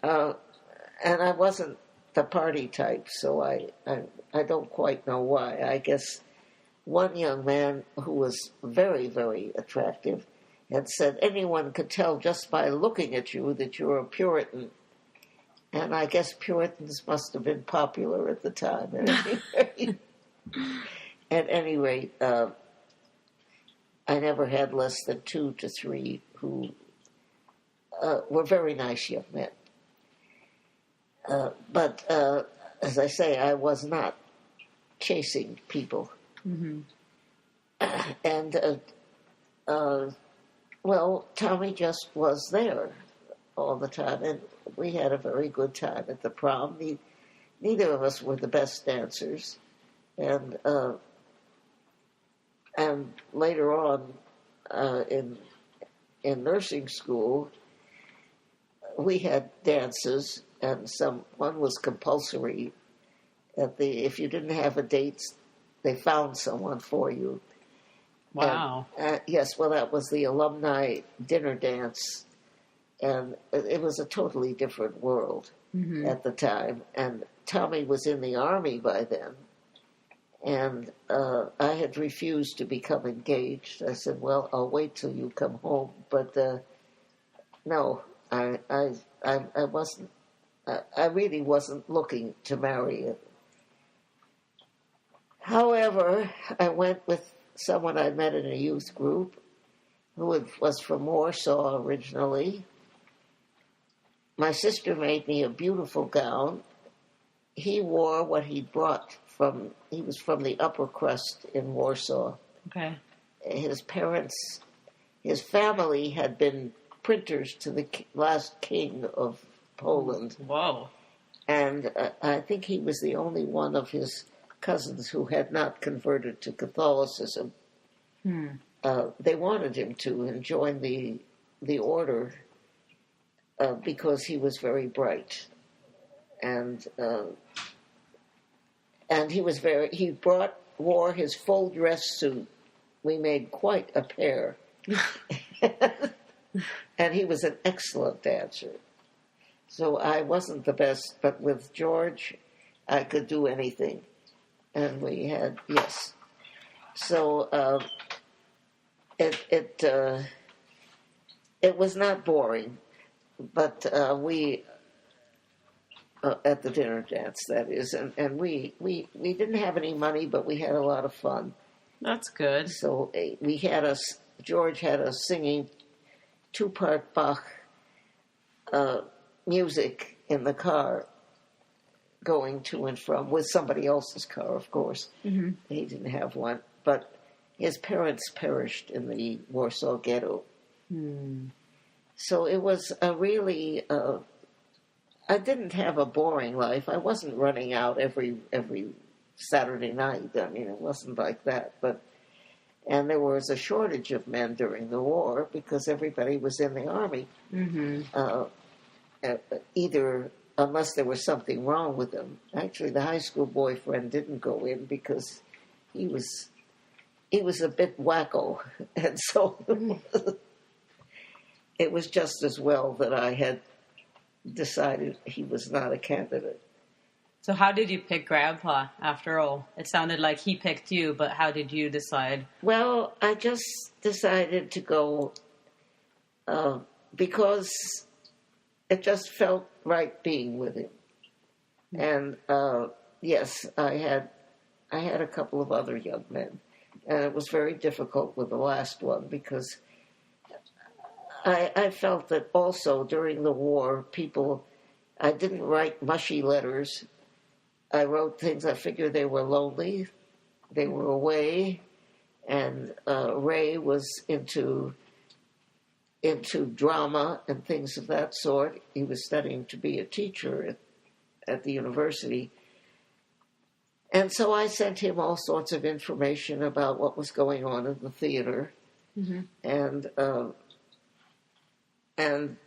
and I wasn't the party type, so I don't quite know why. I guess one young man who was very, very attractive had said anyone could tell just by looking at you that you're a Puritan. And I guess Puritans must have been popular at the time. At any rate, I never had less than 2 to 3 who were very nice young men. But as I say, I was not chasing people. Mm-hmm. And, well, Tommy just was there all the time. And we had a very good time at the prom. Neither of us were the best dancers. And later on in nursing school, we had dances. And one was compulsory. If you didn't have a date, they found someone for you. Wow. And, yes, well, that was the alumni dinner dance. And it was a totally different world at the time. And Tommy was in the Army by then. And I had refused to become engaged. I said, well, I'll wait till you come home. But no, I wasn't. I really wasn't looking to marry him. However, I went with someone I met in a youth group who was from Warsaw originally. My sister made me a beautiful gown. He wore what he'd brought he was from the upper crust in Warsaw. Okay. His family had been printers to the last king of Poland. Whoa. And I think he was the only one of his cousins who had not converted to Catholicism. They wanted him to and join the order because he was very bright. And he wore his full dress suit. We made quite a pair. And he was an excellent dancer. So I wasn't the best, but with George, I could do anything. And we had, yes. So it was not boring, but we, at the dinner dance, that is, and we didn't have any money, but we had a lot of fun. That's good. So George had us singing 2-part Bach music in the car going to and from with somebody else's car, of course. Mm-hmm. He didn't have one, but his parents perished in the Warsaw Ghetto. So it was a really. I didn't have a boring life. I wasn't running out every Saturday night. I mean, it wasn't like that. And there was a shortage of men during the war because everybody was in the army. Either unless there was something wrong with him. Actually, the high school boyfriend didn't go in because he was a bit wacko, and so it was just as well that I had decided he was not a candidate. So how did you pick Grandpa, after all? It sounded like he picked you, but how did you decide? Well, I just decided to go because it just felt right being with him. And yes, I had a couple of other young men, and it was very difficult with the last one because I felt that also during the war, I didn't write mushy letters. I wrote things, I figured they were lonely, they were away, and Ray was into drama and things of that sort. He was studying to be a teacher at the university. And so I sent him all sorts of information about what was going on in the theater. And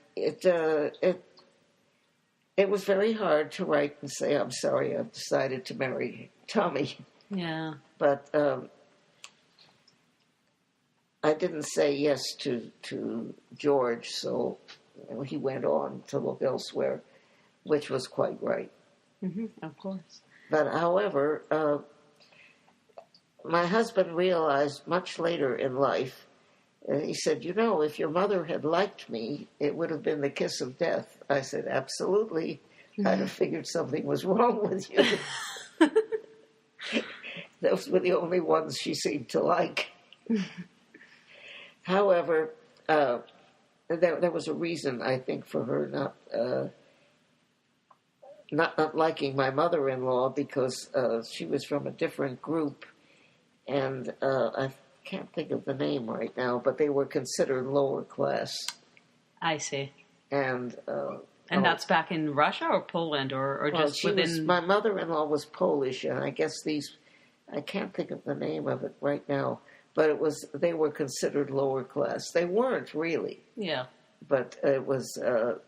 it was very hard to write and say, I'm sorry, I've decided to marry Tommy. Yeah. But I didn't say yes to George, so he went on to look elsewhere, which was quite right. Of course. But however, my husband realized much later in life, he said, if your mother had liked me, it would have been the kiss of death. I said, absolutely. I'd have figured something was wrong with you. Those were the only ones she seemed to like. However, there was a reason, I think, for her not liking my mother-in-law because she was from a different group, and I can't think of the name right now, but they were considered lower class. I see. And that's back in Russia or Poland or just within... My mother-in-law was Polish, and I guess I can't think of the name of it right now, but they were considered lower class. They weren't really. Yeah. But it was a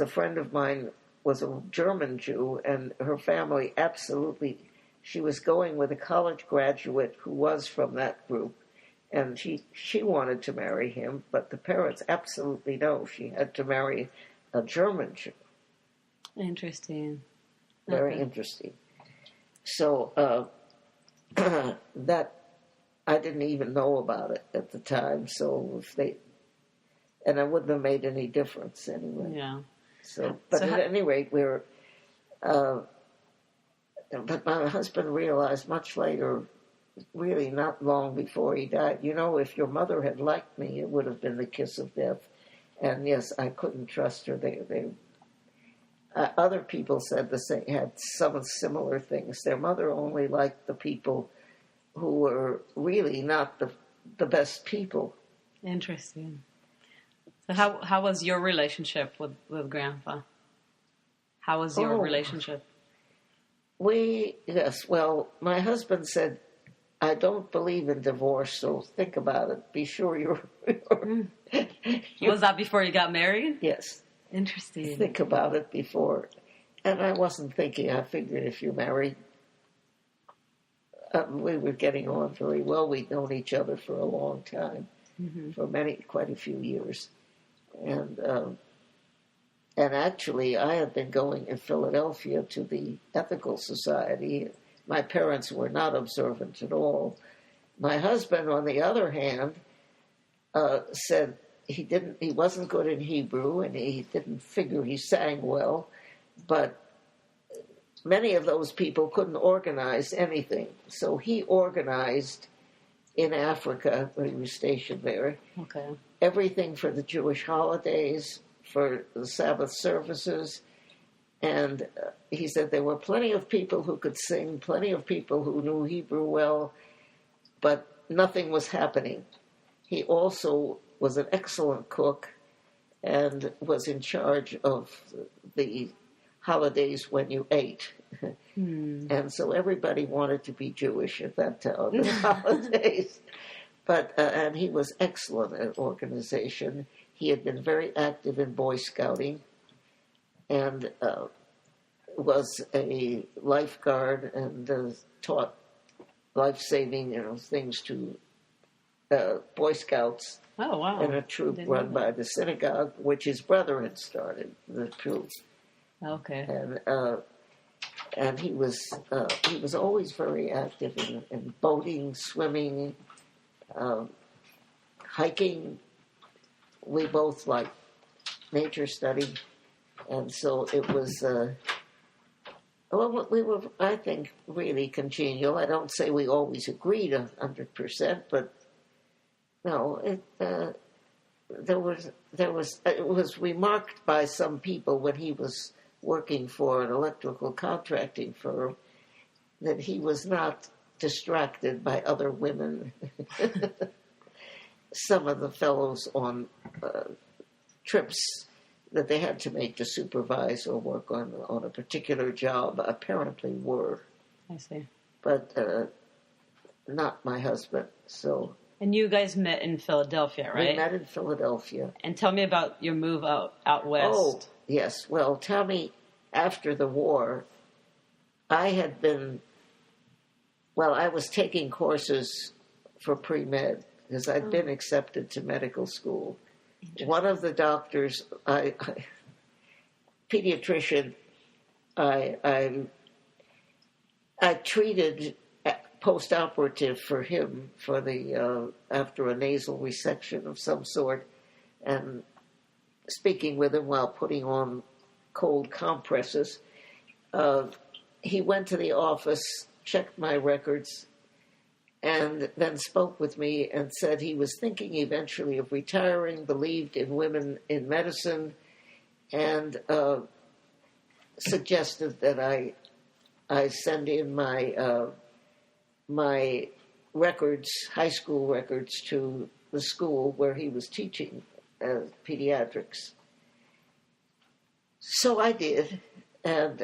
friend of mine was a German Jew, and her family absolutely... She was going with a college graduate who was from that group, and she wanted to marry him, but the parents absolutely no. She had to marry a German Jew. Interesting. Very interesting. So that I didn't even know about it at the time. So and it wouldn't have made any difference anyway. Yeah. So, but at any rate, but my husband realized much later, really not long before he died, if your mother had liked me, it would have been the kiss of death. And yes, I couldn't trust her. Other people said the same, had some similar things. Their mother only liked the people who were really not the best people. Interesting. So how was your relationship with Grandpa? How was your relationship? My husband said, I don't believe in divorce, so think about it. Be sure you're Was that before you got married? Yes. Interesting. Think about it before. And I wasn't thinking. I figured if you're married, we were getting on very well. We'd known each other for a long time, for quite a few years. And actually, I had been going in Philadelphia to the Ethical Society. My parents were not observant at all. My husband, on the other hand, said he wasn't good in Hebrew, and he didn't figure he sang well, but many of those people couldn't organize anything. So he organized in Africa, when he was stationed there, everything for the Jewish holidays, for the Sabbath services, and he said there were plenty of people who could sing, plenty of people who knew Hebrew well, but nothing was happening. he also was an excellent cook and was in charge of the holidays when you ate. And so everybody wanted to be Jewish at that time, the holidays. But and he was excellent at organization. He had been very active in Boy Scouting and was a lifeguard and taught life-saving things to Boy Scouts. Oh, wow. In a troop run by the synagogue, which his brother had started, the troop. Okay. And he was always very active in boating, swimming, hiking. We both liked nature study, and so it was. Well, we were, I think, really congenial. I don't say we always agreed 100%, but no, it was remarked by some people when he was working for an electrical contracting firm that he was not distracted by other women. Some of the fellows on trips that they had to make to supervise or work on a particular job apparently were. I see. But not my husband, so... And you guys met in Philadelphia, right? We met in Philadelphia. And tell me about your move out west. Oh, yes. Well, tell me, after the war, I was taking courses for pre-med because I'd been accepted to medical school. One of the doctors, pediatrician, I treated post-operative for him for the after a nasal resection of some sort, and speaking with him while putting on cold compresses. He went to the office, checked my records, and then spoke with me and said he was thinking eventually of retiring, believed in women in medicine, and suggested that I send in my records, high school records, to the school where he was teaching pediatrics. So I did, and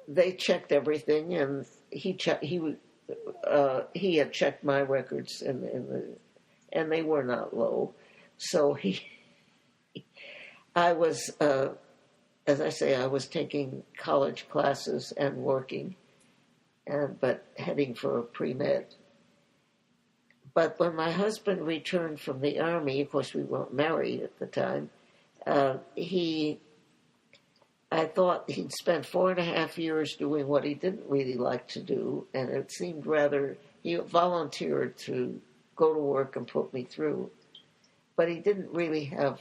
they checked everything, and he had checked my records, and they were not low. So I was, as I say, I was taking college classes and working. But heading for pre-med. But when my husband returned from the Army, of course we weren't married at the time, I thought he'd spent 4.5 years doing what he didn't really like to do, and it seemed he volunteered to go to work and put me through. But he didn't really have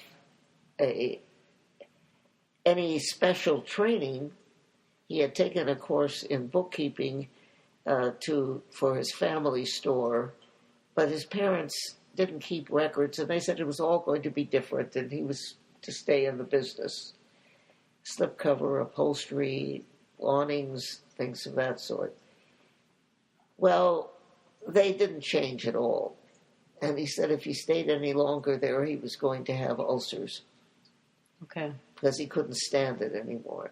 any special training. He had taken a course in bookkeeping for his family store, but his parents didn't keep records, and they said it was all going to be different, and he was to stay in the business. Slipcover, upholstery, awnings, things of that sort. Well, they didn't change at all, and he said if he stayed any longer there, he was going to have ulcers. Okay. Because he couldn't stand it anymore.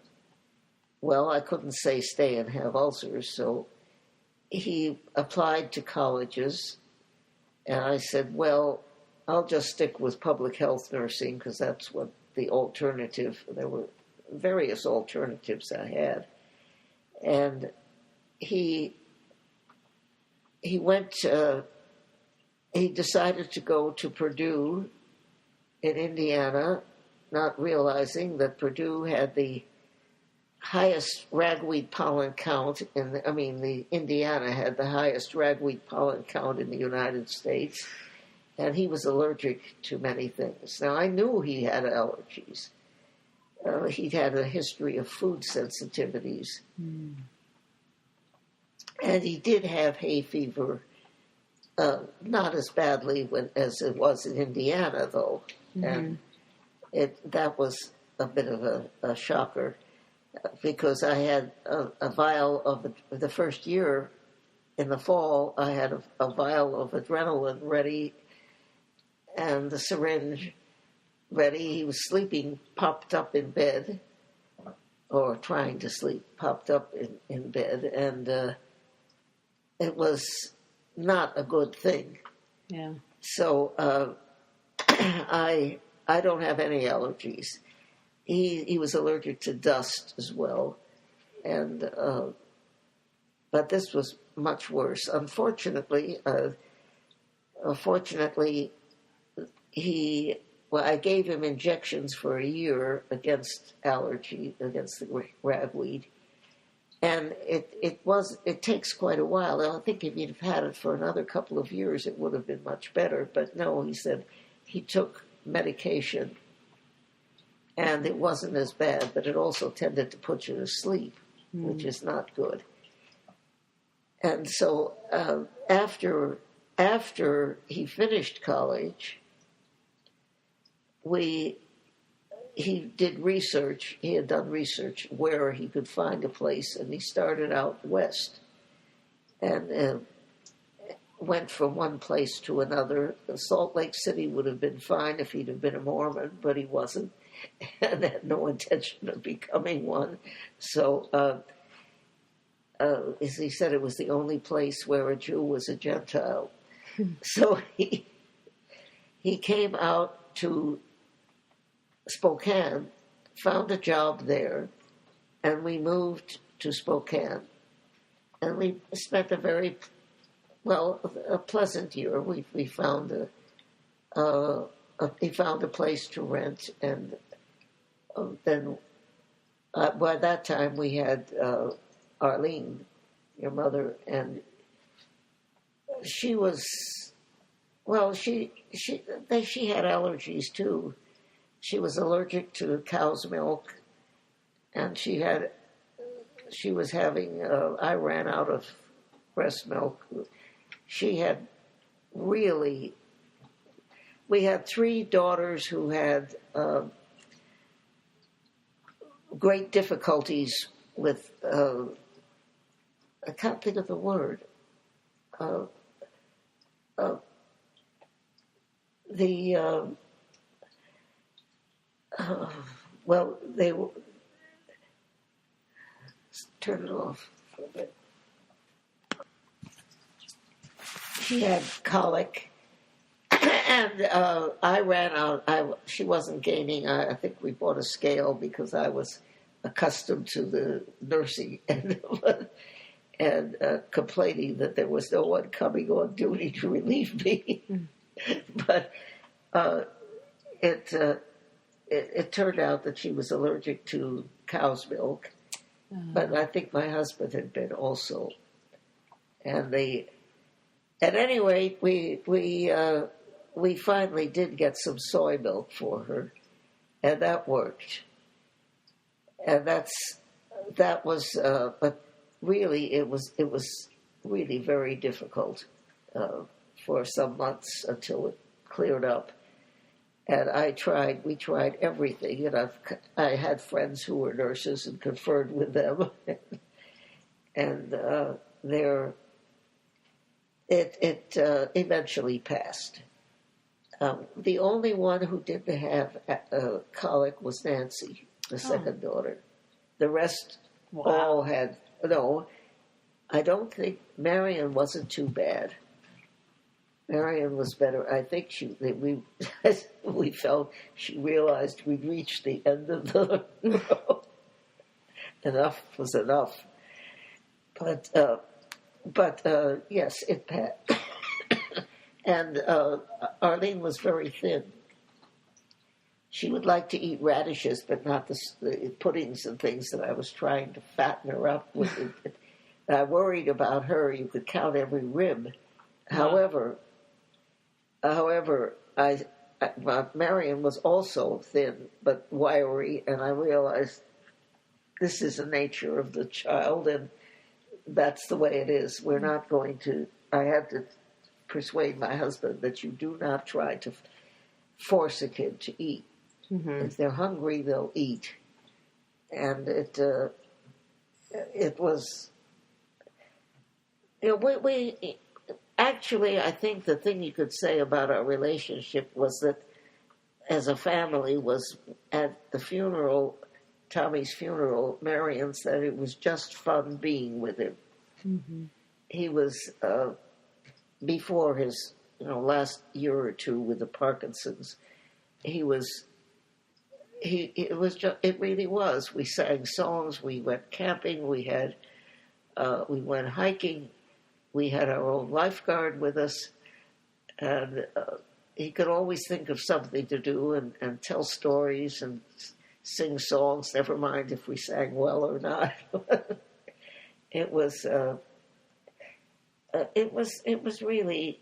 Well, I couldn't say stay and have ulcers, so he applied to colleges, and I said, well, I'll just stick with public health nursing because that's what the alternative, there were various alternatives I had. And he decided to go to Purdue in Indiana, not realizing that Purdue had the highest ragweed pollen count Indiana had the highest ragweed pollen count in the United States, and he was allergic to many things. Now, I knew he had allergies. He'd had a history of food sensitivities. Mm. And he did have hay fever, not as badly as it was in Indiana, though. Mm-hmm. And that was a bit of a shocker. Because I had a vial of the first year in the fall, I had a vial of adrenaline ready and the syringe ready. He was sleeping, popped up in bed, or trying to sleep, popped up in bed, and it was not a good thing. Yeah. So I don't have any allergies. He was allergic to dust as well, and but this was much worse. Unfortunately, I gave him injections for a year against allergy, against the ragweed, and it takes quite a while. I think if you'd have had it for another couple of years, it would have been much better. But no, he said he took medication, and it wasn't as bad, but it also tended to put you to sleep, which is not good. And so after he finished college, he did research. He had done research where he could find a place, and he started out west and went from one place to another. Salt Lake City would have been fine if he'd have been a Mormon, but he wasn't, and had no intention of becoming one. So, as he said, it was the only place where a Jew was a Gentile. So he came out to Spokane, found a job there, and we moved to Spokane. And we spent a pleasant year. We found he found a place to rent, and then by that time we had Arlene, your mother, and she had allergies too. She was allergic to cow's milk, and she was having, I ran out of breast milk. She had we had 3 daughters who had great difficulties with, I can't think of the word, they were. Turn it off for a bit. She had colic, and I ran out. She wasn't gaining. I think we bought a scale because I was accustomed to the nursing end of it, and complaining that there was no one coming on duty to relieve me. But it turned out that she was allergic to cow's milk, but I think my husband had been also. And at any rate, we finally did get some soy milk for her, and that worked. And that was, but really it was really very difficult for some months until it cleared up. And we tried everything, and I had friends who were nurses and conferred with them, and it eventually passed. The only one who didn't have colic was Nancy, the second daughter. The rest all had. No, I don't think Marion wasn't too bad. Marion was better. I think we felt she realized we'd reached the end of the road. Enough was enough. But yes, it passed. And Arlene was very thin. She would like to eat radishes, but not the puddings and things that I was trying to fatten her up with. I worried about her. You could count every rib. However, Marion was also thin but wiry, and I realized this is the nature of the child, and that's the way it is. We're not going to. I had to persuade my husband that you do not try to force a kid to eat. Mm-hmm. If they're hungry, they'll eat, and it we actually, I think the thing you could say about our relationship was that as a family was at the funeral, Tommy's funeral, Marion said it was just fun being with him. Mm-hmm. He was, before his last year or two with the Parkinson's, it really was. We sang songs, we went camping, we went hiking, we had our own lifeguard with us, and he could always think of something to do and tell stories and sing songs, never mind if we sang well or not. It was really,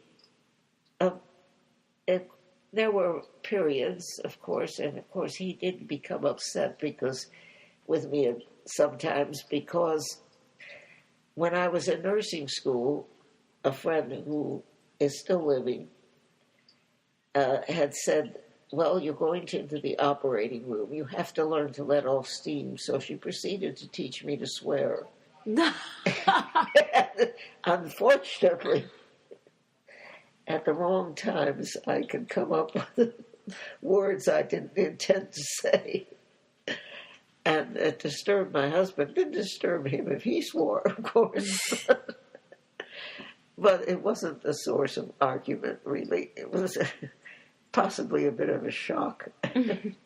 there were periods, of course, and of course he did become upset with me sometimes, because when I was in nursing school, a friend who is still living had said, well, you're going into the operating room. You have to learn to let off steam. So she proceeded to teach me to swear. Unfortunately, at the wrong times, I could come up with words I didn't intend to say. And it disturbed my husband. It didn't disturb him if he swore, of course. But it wasn't a source of argument, really. It was possibly a bit of a shock. And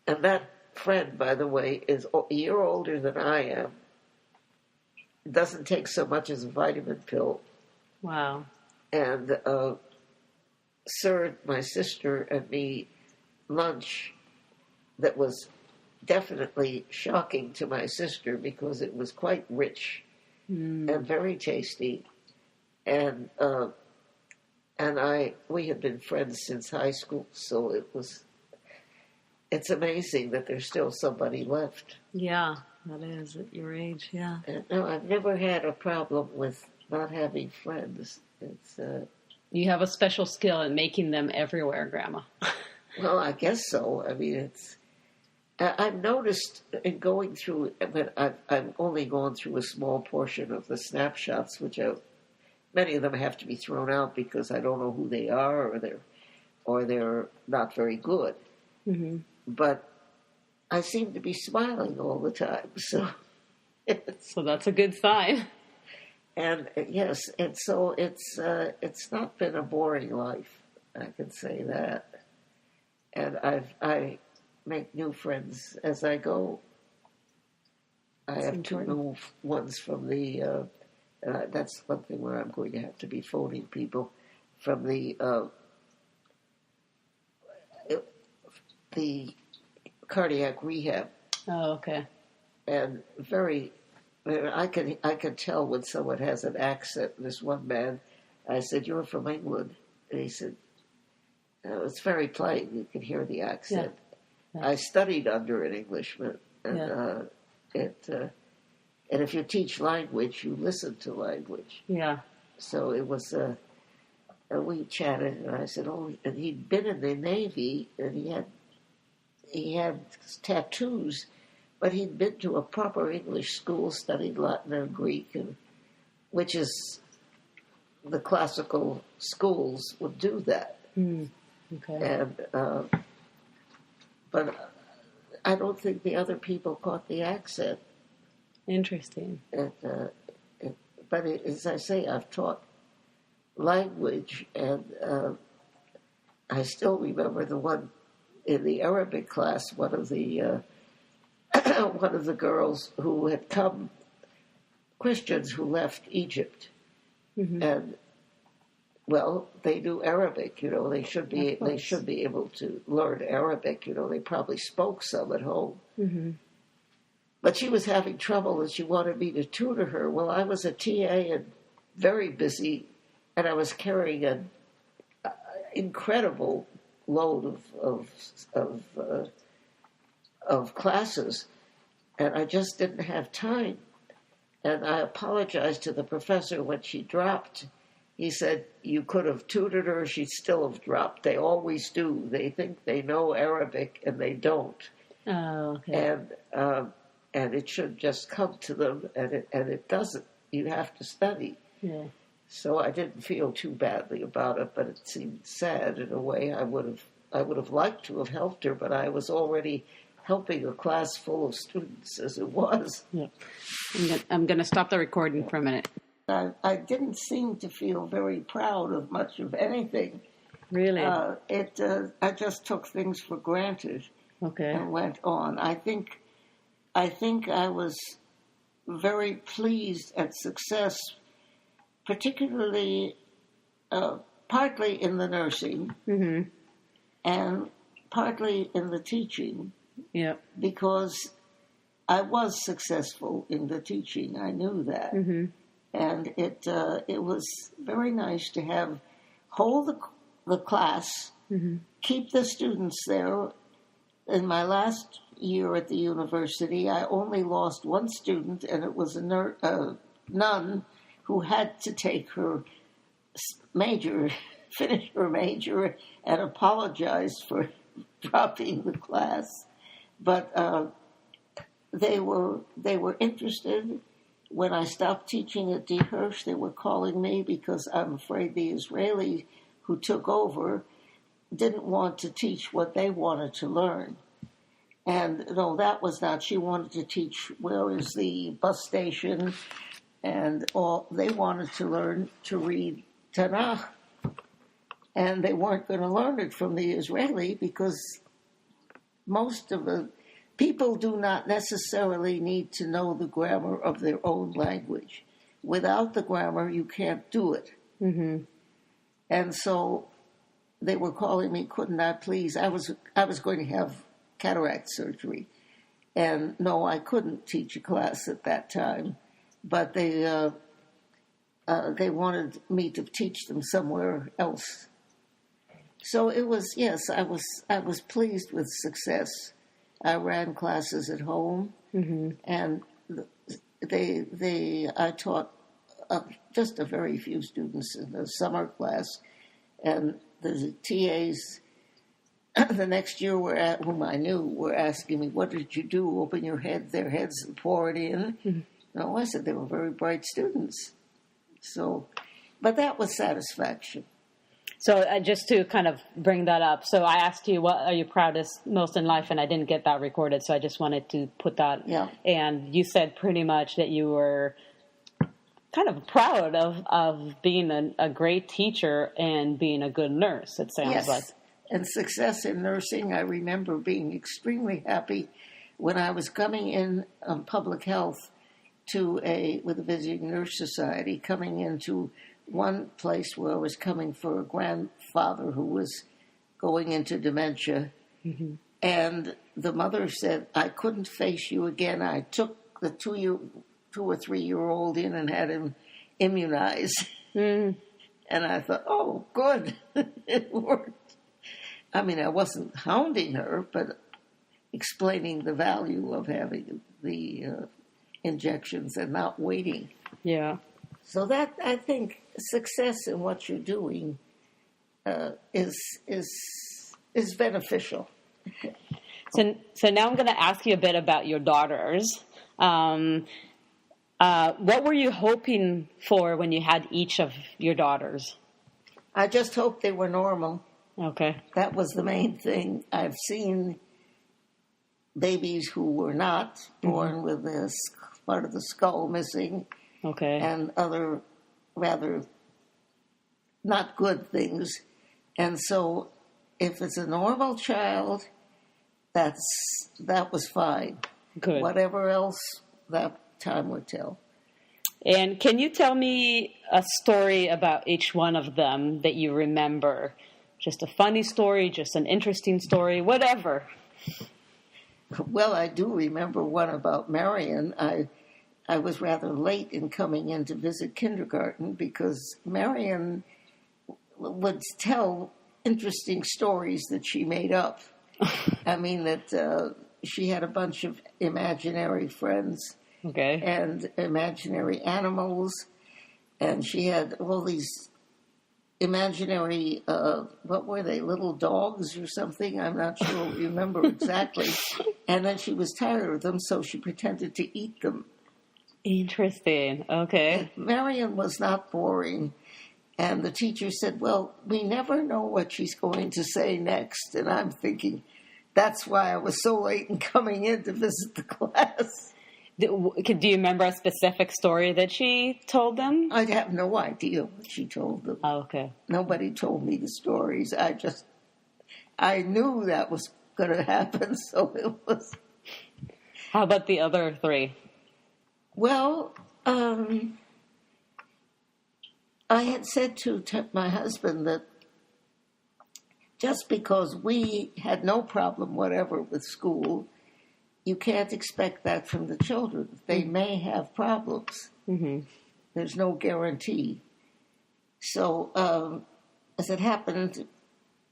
that friend, by the way, is a year older than I am. Doesn't take so much as a vitamin pill. Wow. And served my sister and me lunch that was definitely shocking to my sister because it was quite rich and very tasty. And we had been friends since high school, so it's amazing that there's still somebody left. Yeah, that is at your age, yeah. And no, I've never had a problem with not having friends. It's you have a special skill in making them everywhere, Grandma. well, I guess so. I mean, I've noticed in going through, but I've only gone through a small portion of the snapshots, which many of them have to be thrown out because I don't know who they are, or they're not very good. Mm-hmm. But I seem to be smiling all the time, so that's a good sign. And yes, and so it's not been a boring life, I can say that. And I make new friends as I go. I have two new ones from the. That's one thing where I'm going to have to be phoning people from the cardiac rehab. Oh, okay. And I can tell when someone has an accent. This one man, I said, "You're from England," and he said, "It's very plain. You can hear the accent." Yeah. I studied under an Englishman, and and if you teach language, you listen to language. Yeah. So it was. We chatted, and I said, "Oh," and he'd been in the Navy, and he had tattoos. But he'd been to a proper English school, studied Latin and Greek, which is the classical schools would do that. Okay. And but I don't think the other people caught the accent. Interesting. But as I say, I've taught language, and I still remember the one in the Arabic class. One of the girls who had come, Christians who left Egypt, and well, they knew Arabic. They should be able to learn Arabic. They probably spoke some at home. Mm-hmm. But she was having trouble, and she wanted me to tutor her. Well, I was a TA and very busy, and I was carrying an incredible load of classes, and I just didn't have time. And I apologized to the professor when she dropped. He said, "You could have tutored her, she'd still have dropped. They always do. They think they know Arabic, and they don't." Oh, okay. And it should just come to them, and it doesn't. You have to study. Yeah. So I didn't feel too badly about it, but it seemed sad in a way. I would have liked to have helped her, but I was already helping a class full of students as it was. Yeah. I'm going to stop the recording for a minute. I didn't seem to feel very proud of much of anything. Really? I just took things for granted Okay. and went on. I think I was very pleased at success, particularly partly in the nursing and partly in the teaching. Yeah. Because I was successful in the teaching. I knew that. And it was very nice to hold the class, keep the students there. In my last year at the university, I only lost one student, and it was a nun who had to take her major, finish her major, and apologize for dropping the class. But they were interested. When I stopped teaching at D. Hirsch, they were calling me because I'm afraid the Israeli who took over didn't want to teach what they wanted to learn. And no, that was not. She wanted to teach where is the bus station, and all. They wanted to learn to read Tanakh, and they weren't going to learn it from the Israeli because most of the people do not necessarily need to know the grammar of their own language. Without the grammar, you can't do it. And so they were calling me, couldn't I please? I was going to have cataract surgery. And no, I couldn't teach a class at that time. But they wanted me to teach them somewhere else. So it was, yes, I was pleased with success. I ran classes at home, and I taught just a very few students in the summer class, and the TAs the next year whom I knew were asking me, "What did you do? Open their heads and pour it in?" No, I said they were very bright students. So, but that was satisfaction. So just to kind of bring that up, so I asked you, what are you proudest most in life? And I didn't get that recorded, so I just wanted to put that. Yeah. And you said pretty much that you were kind of proud of being a great teacher and being a good nurse, it sounds like. And success in nursing, I remember being extremely happy when I was coming in public health with the Visiting Nurse Society, coming into one place where I was coming for a grandfather who was going into dementia. And the mother said, I couldn't face you again. I took the 2 or 3 year old in and had him immunized. And I thought, oh, good. It worked. I mean, I wasn't hounding her, but explaining the value of having the injections and not waiting. Yeah. So that, I think, success in what you're doing is beneficial. So now I'm going to ask you a bit about your daughters. What were you hoping for when you had each of your daughters? I just hoped they were normal. Okay. That was the main thing. I've seen babies who were not born with this part of the skull missing. Okay. And other rather not good things. And so if it's a normal child, that was fine. Good. Whatever else, that time would tell. And can you tell me a story about each one of them that you remember? Just a funny story, just an interesting story, whatever. Well, I do remember one about Marion. I was rather late in coming in to visit kindergarten because Marion would tell interesting stories that she made up. I mean, that she had a bunch of imaginary friends. Okay. And imaginary animals. And she had all these imaginary, what were they, little dogs or something? I'm not sure, remember exactly. And then she was tired of them, so she pretended to eat them. Interesting. Okay. Marion was not boring. And the teacher said, well, we never know what she's going to say next. And I'm thinking, that's why I was so late in coming in to visit the class. Do you remember a specific story that she told them? I have no idea what she told them. Oh, okay. Nobody told me the stories. I knew that was going to happen, so it was. How about the other three? Well, I had said to my husband that just because we had no problem whatever with school, you can't expect that from the children. They may have problems. Mm-hmm. There's no guarantee. So, as it happened,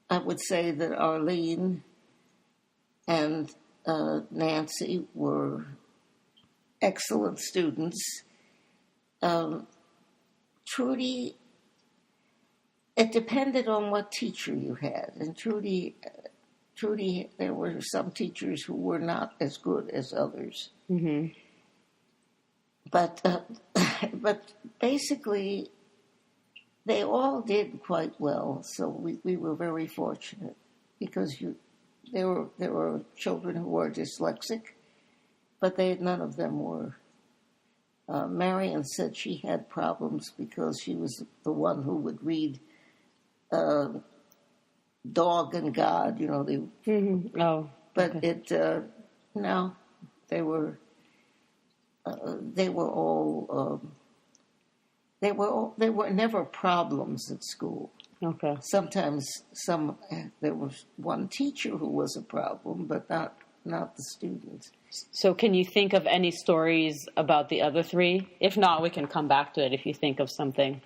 I would say that Arlene and Nancy were excellent students. Trudy, it depended on what teacher you had. And Trudy, there were some teachers who were not as good as others. Mm-hmm. But basically, they all did quite well. So we were very fortunate because there were children who were dyslexic, but none of them were. Marion said she had problems because she was the one who would read Dog and God, Mm-hmm. Oh, but okay. No, they were all they were never problems at school. Okay. Sometimes there was one teacher who was a problem, but not the students. So can you think of any stories about the other three? If not, we can come back to it if you think of something.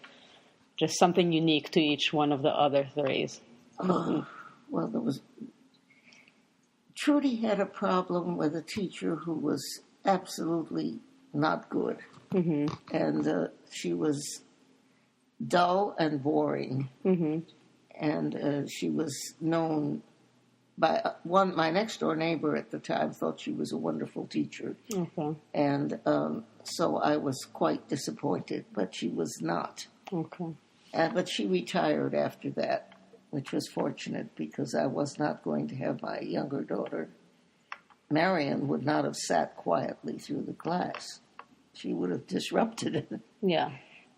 Just something unique to each one of the other threes. Well, Trudy had a problem with a teacher who was absolutely not good. Mm-hmm. And she was dull and boring. Mm-hmm. And she was known by my next door neighbor at the time thought she was a wonderful teacher. Okay. And so I was quite disappointed, but she was not. Okay. But she retired after that, which was fortunate because I was not going to have my younger daughter. Marion would not have sat quietly through the class. She would have disrupted it. Yeah.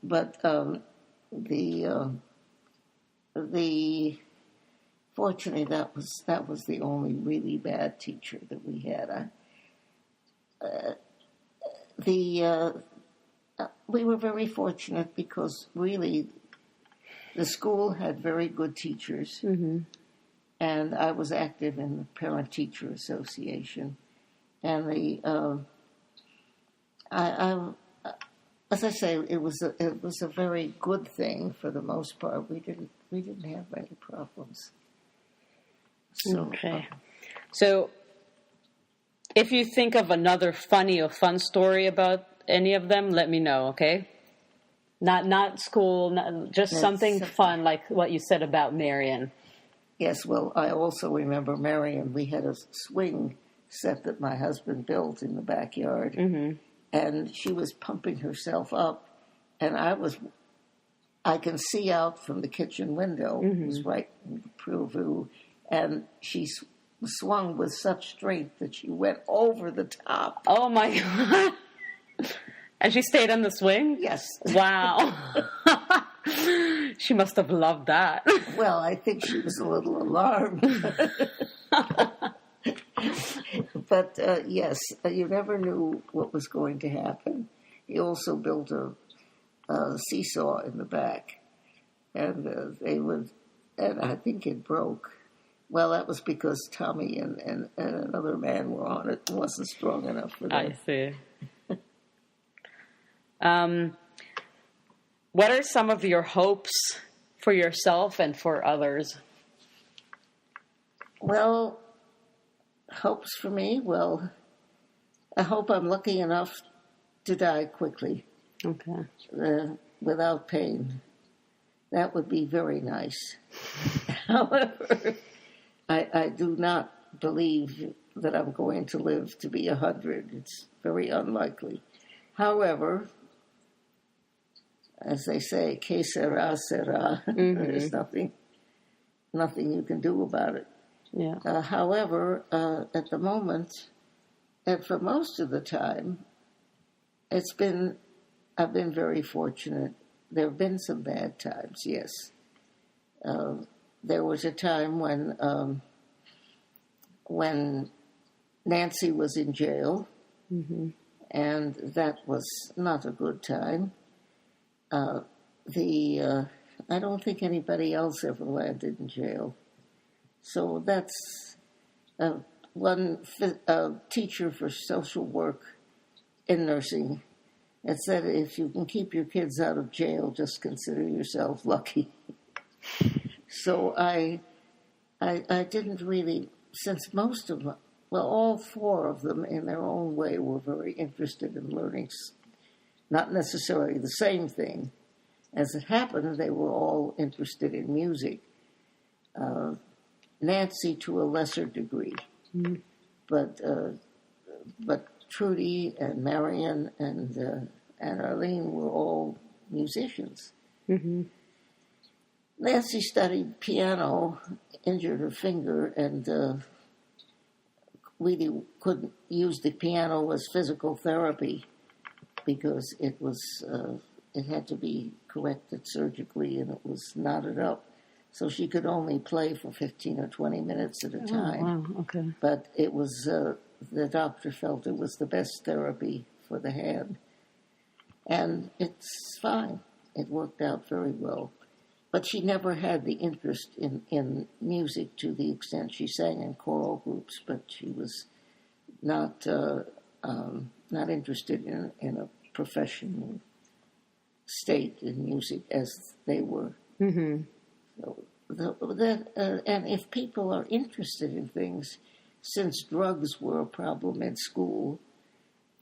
But fortunately, that was the only really bad teacher that we had. We were very fortunate because really the school had very good teachers, Mm-hmm. and I was active in the Parent-Teacher Association, and as I say, it was a very good thing for the most part. We didn't have any problems. So, Okay. So, if you think of another funny or fun story about any of them, let me know, okay? Not school, just something fun like what you said about Marion. Yes, well, I also remember Marion. We had a swing set that my husband built in the backyard, Mm-hmm. and she was pumping herself up, and I can see out from the kitchen window. Mm-hmm. It was right in the preview, and she swung with such strength that she went over the top. Oh my God. And she stayed on the swing? Yes. Wow. She must have loved that. Well, I think she was a little alarmed. But yes, you never knew what was going to happen. He also built a seesaw in the back, and and I think it broke. Well, that was because Tommy and another man were on it. It wasn't strong enough for them. I see. What are some of your hopes for yourself and for others? Well, hopes for me? Well, I hope I'm lucky enough to die quickly. Okay. Without pain. That would be very nice. However, I do not believe that I'm going to live to be 100. It's very unlikely. However, as they say, que sera, sera. There's nothing you can do about it. Yeah. However, at the moment, and for most of the time, I've been very fortunate. There have been some bad times, yes. There was a time when Nancy was in jail, and that was not a good time. I don't think anybody else ever landed in jail. So that's one teacher for social work in nursing. It said, if you can keep your kids out of jail, just consider yourself lucky. So I didn't really, since most of them, well, all four of them in their own way were very interested in learning, not necessarily the same thing. As it happened, they were all interested in music. Nancy to a lesser degree, but Trudy and Marion and Arlene were all musicians. Nancy studied piano, injured her finger, and really couldn't use the piano as physical therapy because it had to be corrected surgically and it was knotted up. So she could only play for 15 or 20 minutes at a time. Wow, okay. But it was, the doctor felt it was the best therapy for the hand. And it's fine. It worked out very well. But she never had the interest in music to the extent she sang in choral groups, but she was not interested in a professional state in music as they were. So and if people are interested in things, since drugs were a problem in school.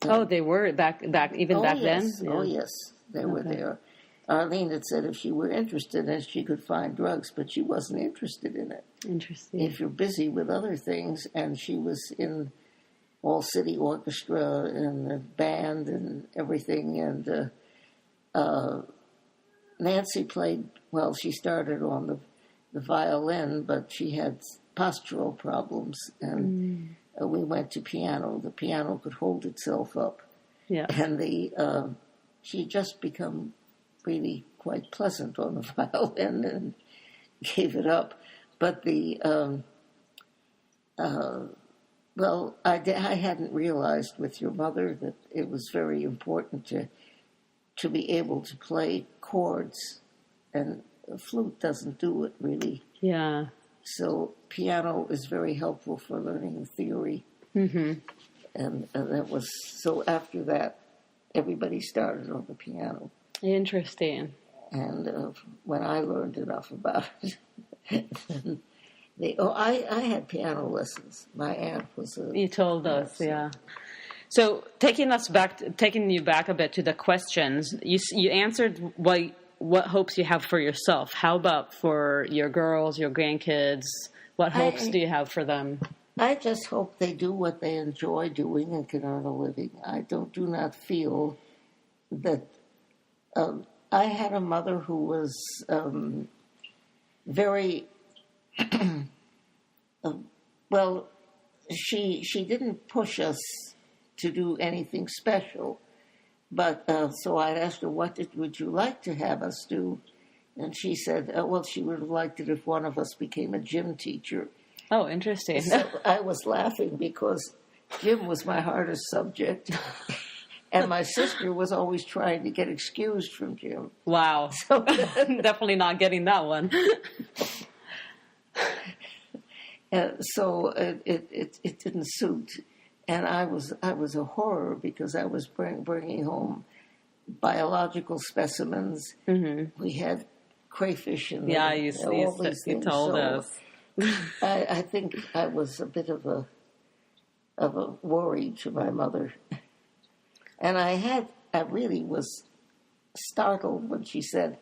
They were back even back then? Yeah. Oh, yes, they were there. Arlene had said if she were interested in it, she could find drugs, but she wasn't interested in it. Interesting. If you're busy with other things, and she was in all city orchestra and the band and everything, and Nancy played, well, she started on the violin, but she had postural problems, and we went to piano. The piano could hold itself up. Yeah. And she just become really quite pleasant on the violin and gave it up. But I hadn't realized with your mother that it was very important to be able to play chords, and a flute doesn't do it really. Yeah. So piano is very helpful for learning theory. And that was, so after that, everybody started on the piano. Interesting. And when I learned enough about it, I had piano lessons. My aunt was a... You told us, yeah. So taking you back a bit to the questions, you answered what hopes you have for yourself. How about for your girls, your grandkids? What hopes do you have for them? I just hope they do what they enjoy doing and can earn a living. I do not feel that... I had a mother who was very... well, she didn't push us to do anything special. But so I asked her, what would you like to have us do? And she said, well, she would have liked it if one of us became a gym teacher. Oh, interesting. So I was laughing because gym was my hardest subject. And my sister was always trying to get excused from gym. Wow. So definitely not getting that one. So it didn't suit. And I was a horror because I was bringing home biological specimens. We had crayfish and all these things. You told us. I think I was a bit of a worry to my mother, and I really was startled when she said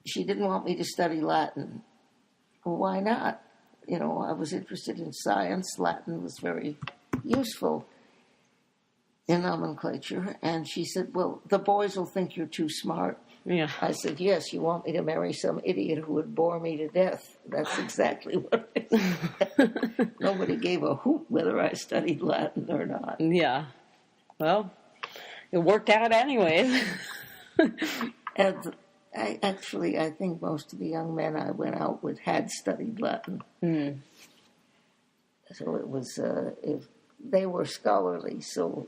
she didn't want me to study Latin. Well, why not? I was interested in science. Latin was very useful. in nomenclature, and she said, well, the boys will think you're too smart. Yeah. I said, yes, you want me to marry some idiot who would bore me to death. That's exactly what it is. Nobody gave a hoot whether I studied Latin or not. Yeah. Well, it worked out anyways. And I think most of the young men I went out with had studied Latin. Mm. So it was, they were scholarly, so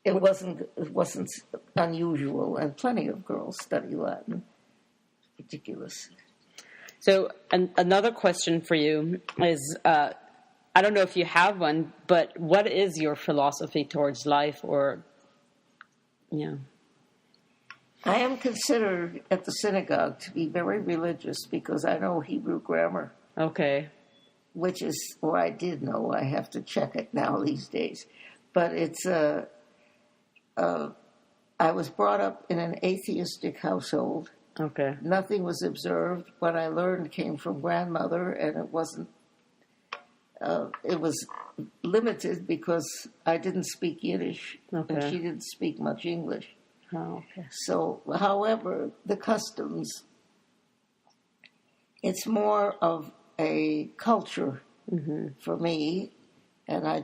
it wasn't unusual, and plenty of girls study Latin. It's ridiculous. So another question for you is, I don't know if you have one, but what is your philosophy towards life, or, yeah. I am considered at the synagogue to be very religious because I know Hebrew grammar. Okay. Which is, or I did know, I have to check it now these days. But it's, I was brought up in an atheistic household. Okay. Nothing was observed. What I learned came from grandmother, and it wasn't, it was limited because I didn't speak Yiddish, Okay. and she didn't speak much English. Oh, okay. So, however, the customs, it's more of a culture for me, and I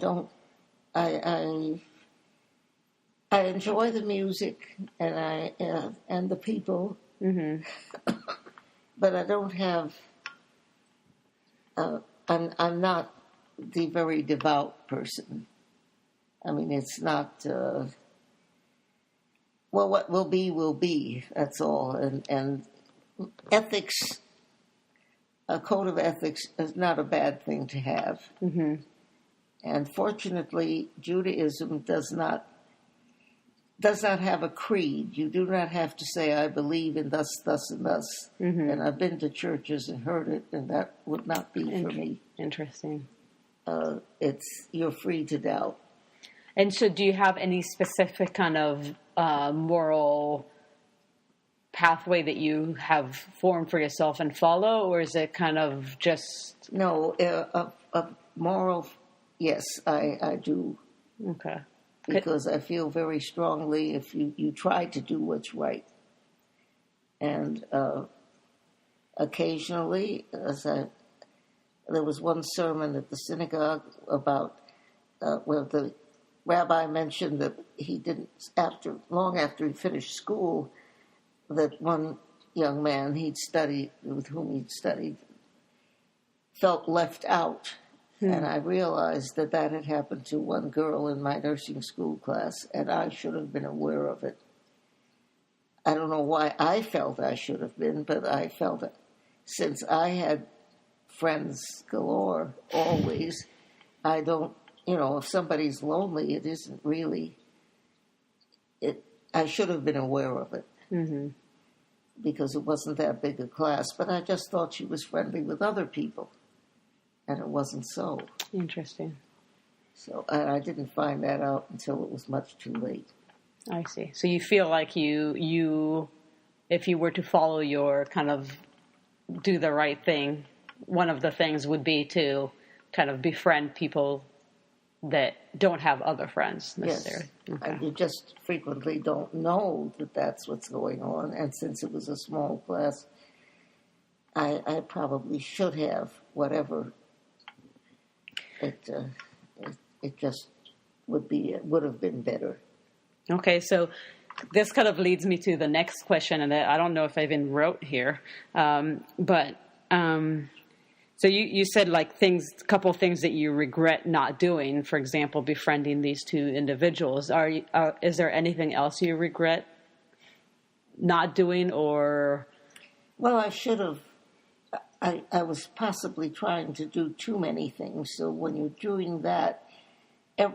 enjoy the music and the people, but I don't have. I'm not the very devout person. I mean, it's not. Well, what will be. That's all, and ethics. A code of ethics is not a bad thing to have. Mm-hmm. And fortunately, Judaism does not have a creed. You do not have to say, I believe in thus, thus, and thus. Mm-hmm. And I've been to churches and heard it, and that would not be for me. Interesting. You're free to doubt. And so do you have any specific kind of moral pathway that you have formed for yourself and follow, or is it kind of just... No, a moral, yes, I do. Okay. Because I feel very strongly if you try to do what's right. And occasionally, there was one sermon at the synagogue about where the rabbi mentioned that he didn't, long after he finished school, that one young man with whom he'd studied, felt left out. And I realized that had happened to one girl in my nursing school class, and I should have been aware of it. I don't know why I felt I should have been, but I felt it. Since I had friends galore, always, I don't, if somebody's lonely, it isn't really, I should have been aware of it. Mm-hmm. Because it wasn't that big a class, but I just thought she was friendly with other people, and it wasn't so. Interesting. So I didn't find that out until it was much too late. I see. So you feel like you, if you were to follow your kind of do the right thing, one of the things would be to kind of befriend people that don't have other friends necessarily. Yes. Okay. You just frequently don't know that that's what's going on. And since it was a small class, I probably should have whatever. It just would have been better. Okay, so this kind of leads me to the next question, and I don't know if I even wrote here, but so you said like couple things that you regret not doing. For example, befriending these two individuals. Is there anything else you regret not doing, or? Well, I should have. I was possibly trying to do too many things. So when you're doing that,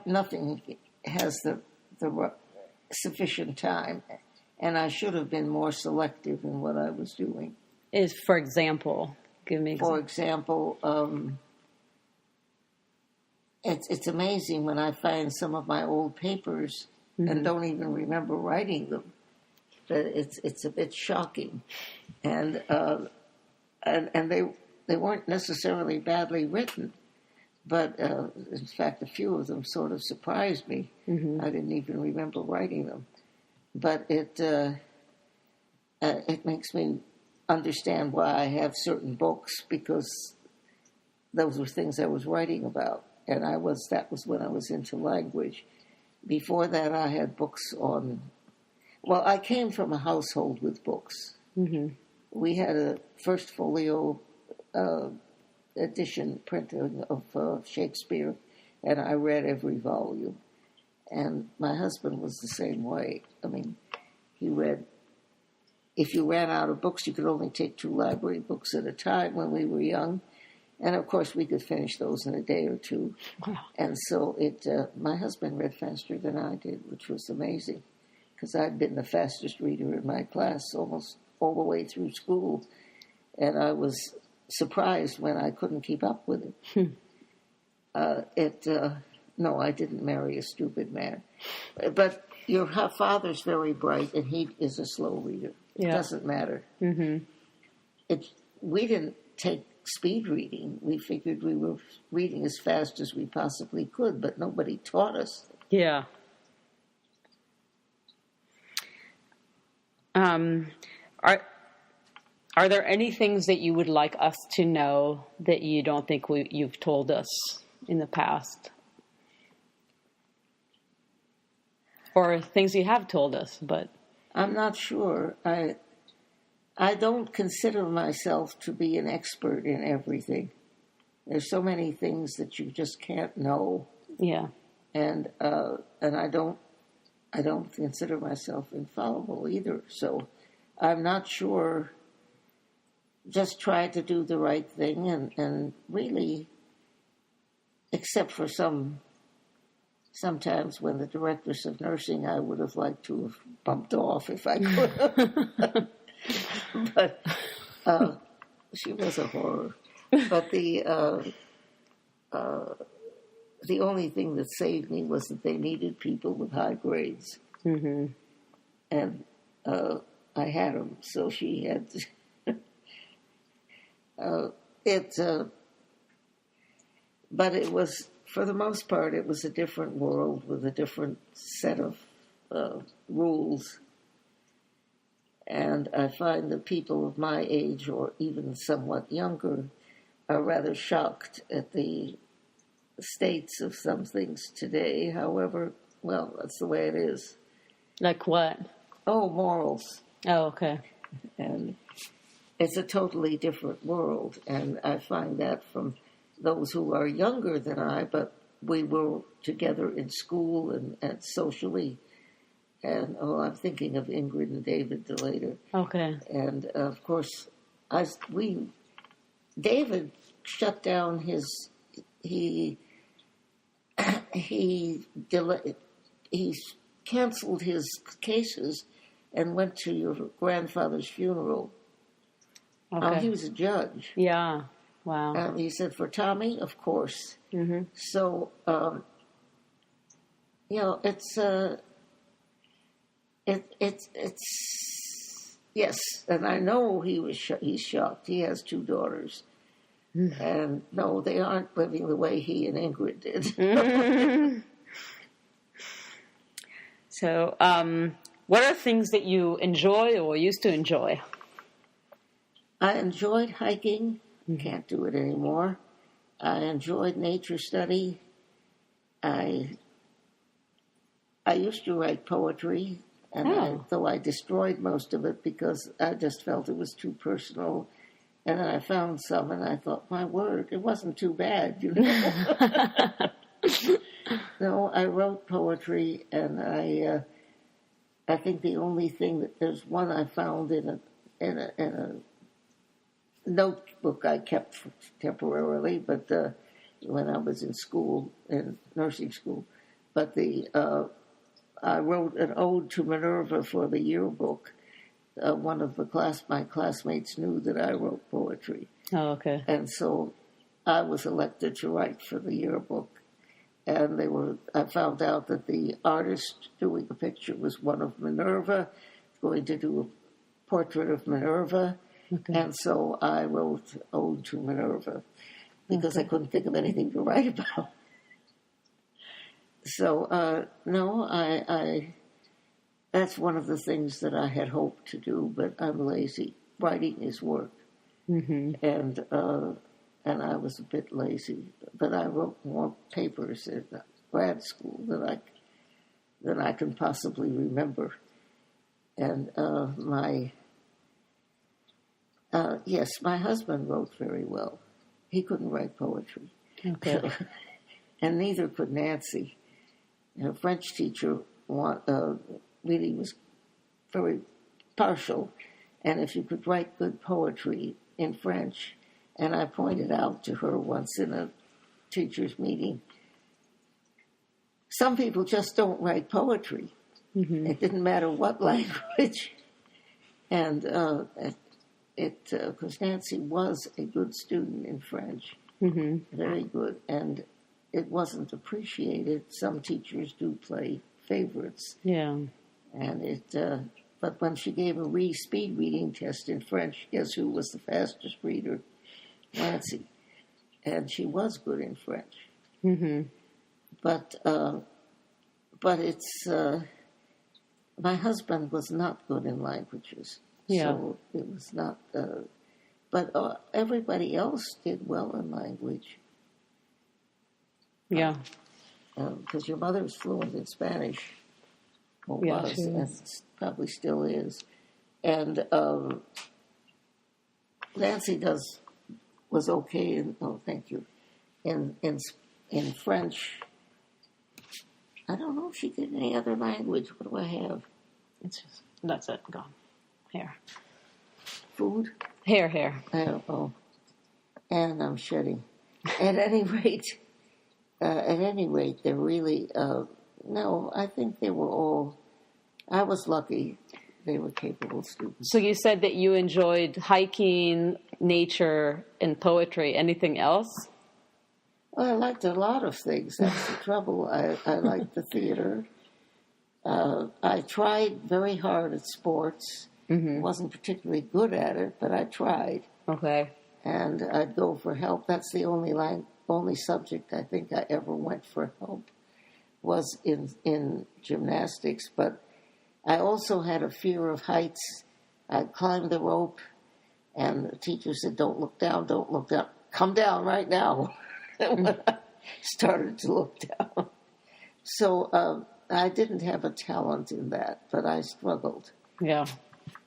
nothing has the sufficient time, and I should have been more selective in what I was doing. For example, give me. For example, it's amazing when I find some of my old papers and don't even remember writing them. But it's a bit shocking, and they weren't necessarily badly written, but in fact, a few of them sort of surprised me. I didn't even remember writing them, but it makes me understand why I have certain books, because those were things I was writing about, and that was when I was into language. Before that, I had books on. Well, I came from a household with books. We had a first folio edition printing of Shakespeare, and I read every volume. And my husband was the same way. I mean, he read. If you ran out of books, you could only take 2 library books at a time when we were young. And, of course, we could finish those in a day or 2. Wow. And so my husband read faster than I did, which was amazing, because I'd been the fastest reader in my class almost all the way through school. And I was surprised when I couldn't keep up with it. No, I didn't marry a stupid man. But your father's very bright, and he is a slow reader. It doesn't matter. We didn't take speed reading. We figured we were reading as fast as we possibly could, but nobody taught us. Yeah. Are there any things that you would like us to know that you don't think you've told us in the past? Or things you have told us, but... I'm not sure. I don't consider myself to be an expert in everything. There's so many things that you just can't know. Yeah. And I don't consider myself infallible either. So I'm not sure. Just try to do the right thing, and really, except for sometimes when the directress of nursing, I would have liked to have bumped off if I could. But she was a horror. But the only thing that saved me was that they needed people with high grades. And I had them, so she had... But it was, for the most part, it was a different world with a different set of rules. And I find that people of my age, or even somewhat younger, are rather shocked at the states of some things today. However, well, that's the way it is. Like what? Oh, morals. Oh, okay. And it's a totally different world, and I find that from those who are younger than I, but we were together in school and socially. And, I'm thinking of Ingrid and David later. Okay. And, of course, David shut down he canceled his cases and went to your grandfather's funeral. Okay. He was a judge. Yeah. Wow. He said, for Tommy, of course. So, it's yes, and I know he's shocked. He has 2 daughters, and no, they aren't living the way he and Ingrid did. So, what are things that you enjoy or used to enjoy? I enjoyed hiking. Can't do it anymore. I enjoyed nature study. I used to write poetry, and though I destroyed most of it because I just felt it was too personal. And then I found some, and I thought, my word, it wasn't too bad, you know. No, I wrote poetry, and I think the only thing there's one I found in a notebook I kept temporarily, but when I was in school, in nursing school, but I wrote an ode to Minerva for the yearbook. One of my classmates knew that I wrote poetry. Oh, okay. And so I was elected to write for the yearbook. And I found out that the artist doing the picture was one of Minerva, going to do a portrait of Minerva. Okay. And so I wrote Ode to Minerva. because I couldn't think of anything to write about. So, no, I that's one of the things that I had hoped to do, but I'm lazy. Writing is work. And I was a bit lazy. But I wrote more papers in grad school than I can possibly remember. And yes, my husband wrote very well. He couldn't write poetry. Okay. And neither could Nancy. Her French teacher really was very partial, and if you could write good poetry in French, and I pointed out to her once in a teachers' meeting, some people just don't write poetry. It didn't matter what language. And because Nancy was a good student in French, very good, and it wasn't appreciated. Some teachers do play favorites. Yeah. And but when she gave a speed reading test in French, guess who was the fastest reader? Nancy. And she was good in French. But it's, my husband was not good in languages. Yeah. So it was not, but everybody else did well in language. Yeah. Because your mother's fluent in Spanish. Or Yeah, was, she and probably still is. And Nancy was okay in, thank you, in French. I don't know if she did any other language. What do I have? That's it, gone. Hair. Food? Hair. Oh. And I'm shedding. At any rate, they're really, no, I think they were all, I was lucky they were capable students. So you said that you enjoyed hiking, nature, and poetry. Anything else? Well, I liked a lot of things. That's the trouble. I liked the theater. I tried very hard at sports. Wasn't particularly good at it, but I tried. Okay. And I'd go for help. That's the only subject I think I ever went for help was in gymnastics. But I also had a fear of heights. I'd climb the rope, and the teacher said, "Don't look down, don't look down. Come down right now." And when I started to look down. So I didn't have a talent in that, but I struggled. Yeah.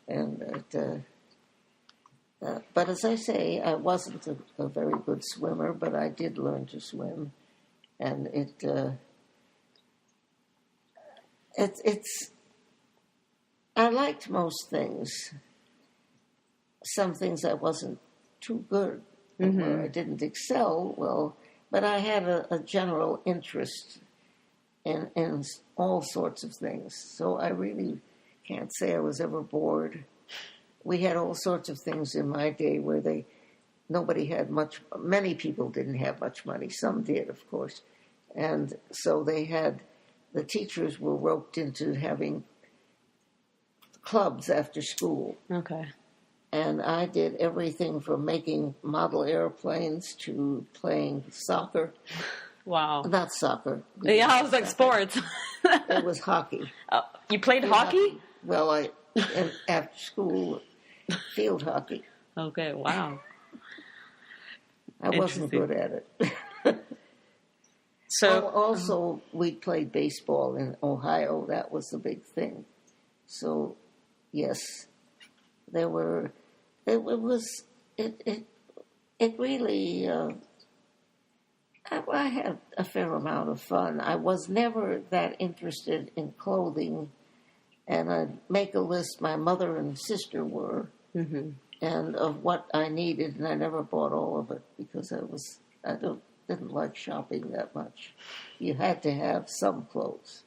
And but as I say, I wasn't a very good swimmer, but I did learn to swim, and it's. I liked most things. Some things I wasn't too good, where I didn't excel well, but I had a general interest in all sorts of things. So I really can't say I was ever bored. We had all sorts of things in my day where nobody had much, many people didn't have much money. Some did, of course. And so the teachers were roped into having clubs after school. Okay. And I did everything from making model airplanes to playing soccer. Wow. Not soccer. Yeah, I was like sports. It was hockey. You played hockey? Well, after school, field hockey. Okay, wow. I wasn't good at it. So also, we played baseball in Ohio. That was the big thing. So, yes, there were. It really. I had a fair amount of fun. I was never that interested in clothing, and I'd make a list. My mother and sister were, and of what I needed, and I never bought all of it because I didn't like shopping that much. You had to have some clothes,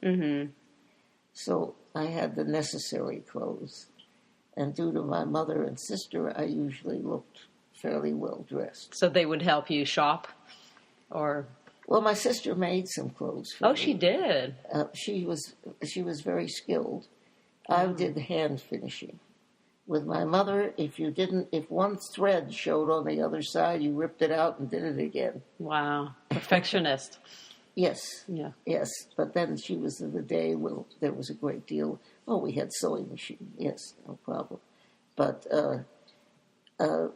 so I had the necessary clothes, and due to my mother and sister, I usually looked fairly well dressed. So they would help you shop? Well, my sister made some clothes for me. She did. She was very skilled. I did the hand finishing, With my mother, if one thread showed on the other side, you ripped it out and did it again. Wow. Perfectionist. Yes. Yeah. Yes. But then she was in the day when there was a great deal. Oh, we had sewing machine. Yes, no problem. But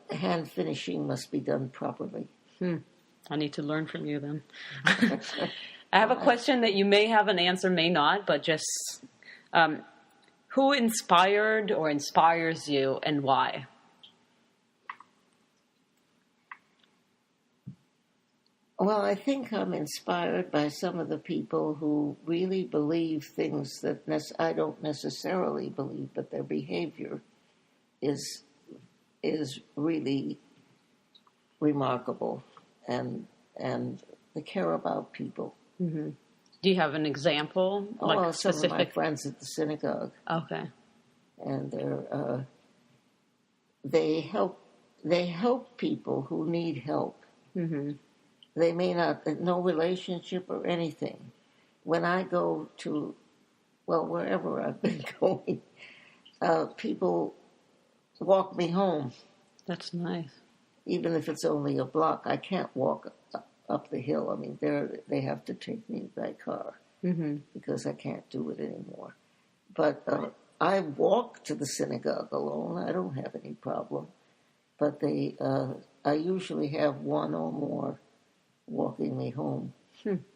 hand finishing must be done properly. I need to learn from you then. I have a question that you may have an answer, may not, but just who inspired or inspires you and why? Well, I think I'm inspired by some of the people who really believe things that I don't necessarily believe, but their behavior is really remarkable, and they care about people. Mm-hmm. Do you have an example? Well, some of my friends at the synagogue. Okay. And they help people who need help. Mm-hmm. They may not, no relationship or anything. When I go to, wherever I've been going, people walk me home. That's nice. Even if it's only a block, I can't walk up the hill. I mean, they have to take me by car because I can't do it anymore. But I walk to the synagogue alone. I don't have any problem. But I usually have one or more walking me home.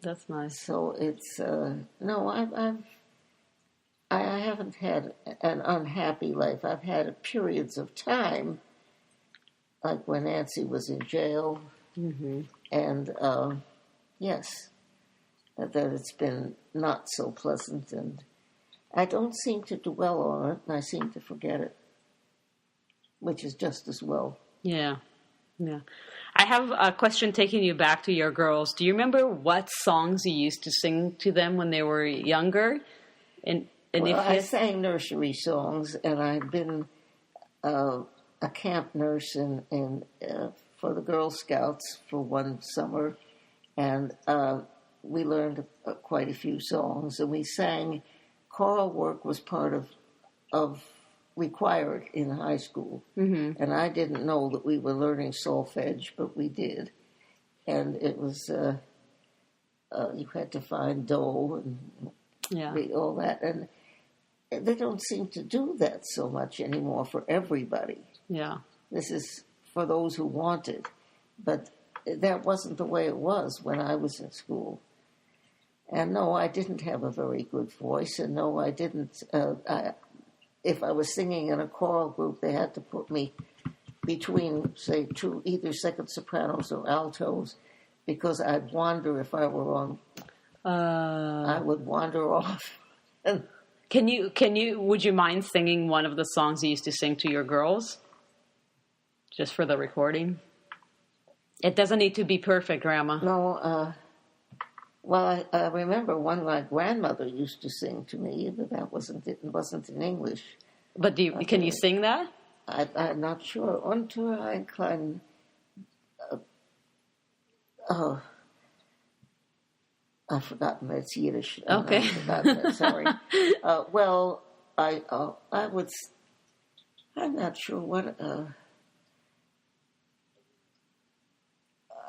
That's nice. So it's no, I haven't had an unhappy life. I've had periods of time, like when Nancy was in jail, and yes, that it's been not so pleasant, and I don't seem to dwell on it, and I seem to forget it, which is just as well. Yeah. I have a question taking you back to your girls. Do you remember what songs you used to sing to them when they were younger? I sang nursery songs, and I've been a camp nurse for the Girl Scouts for one summer, and we learned quite a few songs, and we sang. Choral work was part of required in high school, and I didn't know that we were learning solfege, but we did, and it was you had to find do and all that, and they don't seem to do that so much anymore for everybody. Yeah, this is for those who want it, but that wasn't the way it was when I was in school. And no, I didn't have a very good voice, and no, I didn't. If I was singing in a choral group, they had to put me between, say, either second sopranos or altos, because I'd wander if I were on. I would wander off. Can you? Would you mind singing one of the songs you used to sing to your girls, just for the recording? It doesn't need to be perfect, Grandma. No. Well, I remember one my grandmother used to sing to me, but it wasn't in English. But can you sing that? I'm not sure. Unter ein klein. I've forgotten. It's Yiddish. Okay. I've forgotten that. Sorry. Well, I would. I'm not sure what.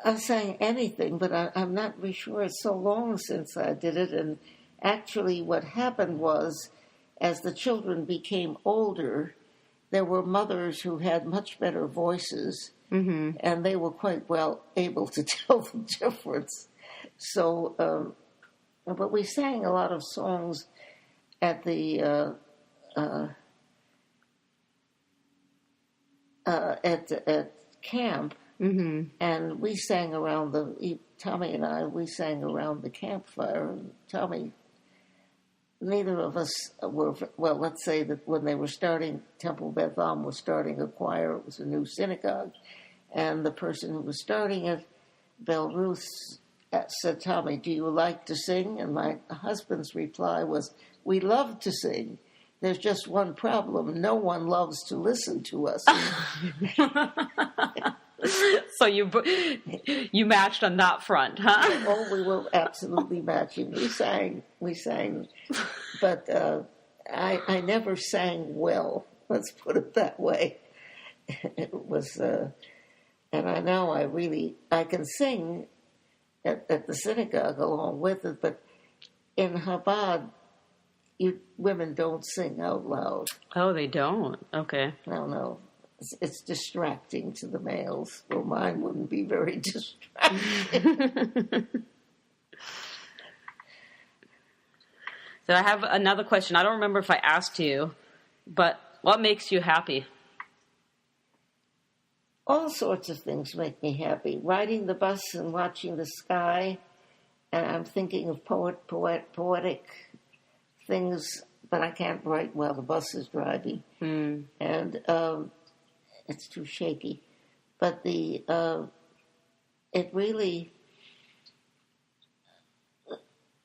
I sang anything, but I'm not really sure. It's so long since I did it. And actually what happened was, as the children became older, there were mothers who had much better voices, and they were quite well able to tell the difference. So, but we sang a lot of songs at the at camp. And we sang around Tommy and I, we sang around the campfire. And Tommy, neither of us were, well, let's say that when they were starting, Temple Beth Am was starting a choir, it was a new synagogue, and the person who was starting it, Belle Ruth, said, Tommy, do you like to sing? And my husband's reply was, we love to sing. There's just one problem. No one loves to listen to us. So you matched on that front, huh? Oh, we were absolutely matching. We sang, but I never sang well. Let's put it that way. It was, and I know I can sing at the synagogue along with it, but in Chabad, women don't sing out loud. Oh, they don't. Okay. No. It's distracting to the males. Well, mine wouldn't be very distracting. So I have another question. I don't remember if I asked you, but what makes you happy? All sorts of things make me happy. Riding the bus and watching the sky, and I'm thinking of poetic things, but I can't write while the bus is driving, and it's too shaky. But it really,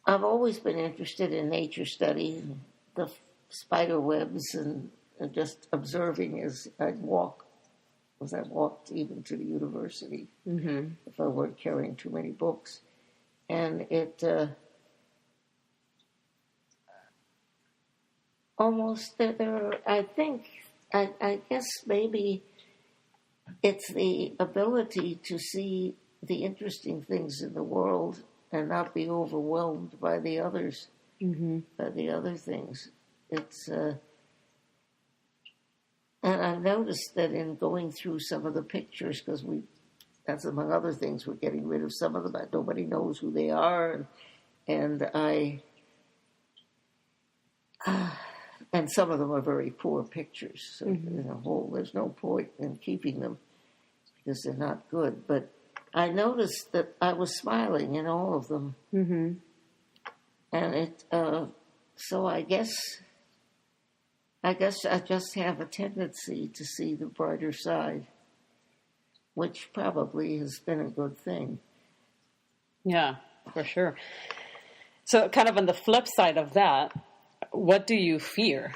I've always been interested in nature study, the spider webs, and just observing as I walked even to the university, if I weren't carrying too many books. And it almost, I guess maybe it's the ability to see the interesting things in the world and not be overwhelmed by the others, by the other things. It's, and I've noticed that in going through some of the pictures, because that's among other things, we're getting rid of some of them. Nobody knows who they are, and some of them are very poor pictures. So in a whole, there's no point in keeping them because they're not good. But I noticed that I was smiling in all of them, and it. So I guess I just have a tendency to see the brighter side, which probably has been a good thing. Yeah, for sure. So kind of on the flip side of that, what do you fear?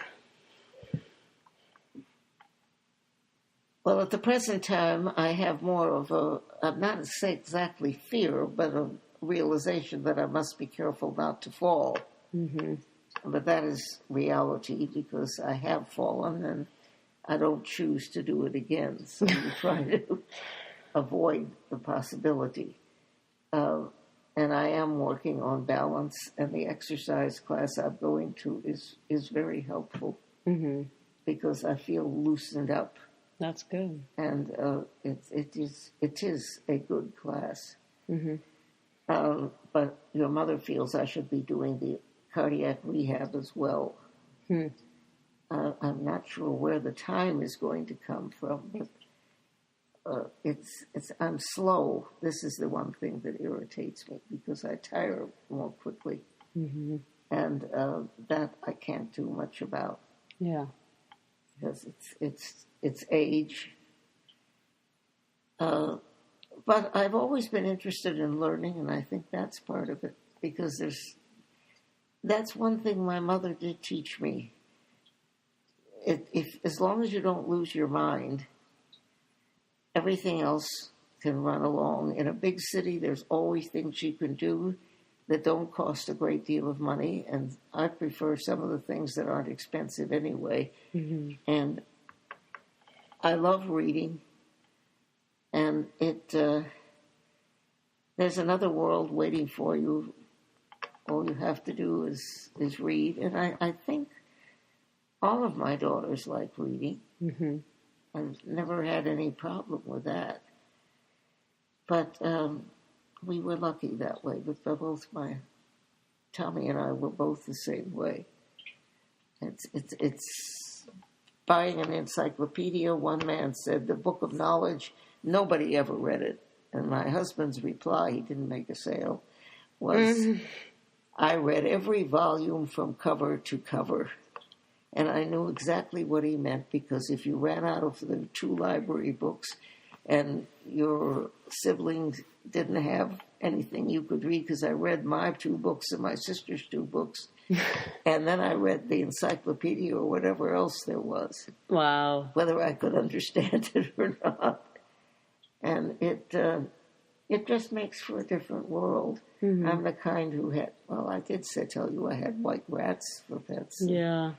Well, at the present time, I have more of I'm not to say exactly fear, but a realization that I must be careful not to fall. But that is reality because I have fallen and I don't choose to do it again. So we try to avoid the possibility. And I am working on balance, and the exercise class I'm going to is very helpful because I feel loosened up. That's good. And it is a good class. But your mother feels I should be doing the cardiac rehab as well. I'm not sure where the time is going to come from, but I'm slow. This is the one thing that irritates me because I tire more quickly, and that I can't do much about. Yeah, because it's age. But I've always been interested in learning, and I think that's part of it because that's one thing my mother did teach me. If as long as you don't lose your mind, everything else can run along. In a big city, there's always things you can do that don't cost a great deal of money, and I prefer some of the things that aren't expensive anyway. And I love reading, and there's another world waiting for you. All you have to do is read, and I think all of my daughters like reading. I've never had any problem with that. But we were lucky that way. But Tommy and I were both the same way. It's buying an encyclopedia. One man said, the book of knowledge, nobody ever read it. And my husband's reply, he didn't make a sale, was, I read every volume from cover to cover. And I knew exactly what he meant, because if you ran out of the 2 library books and your siblings didn't have anything you could read, because I read my 2 books and my sister's 2 books, and then I read the encyclopedia or whatever else there was. Wow. Whether I could understand it or not. And it just makes for a different world. I'm the kind who had, I did tell you I had white rats for pets. Yeah.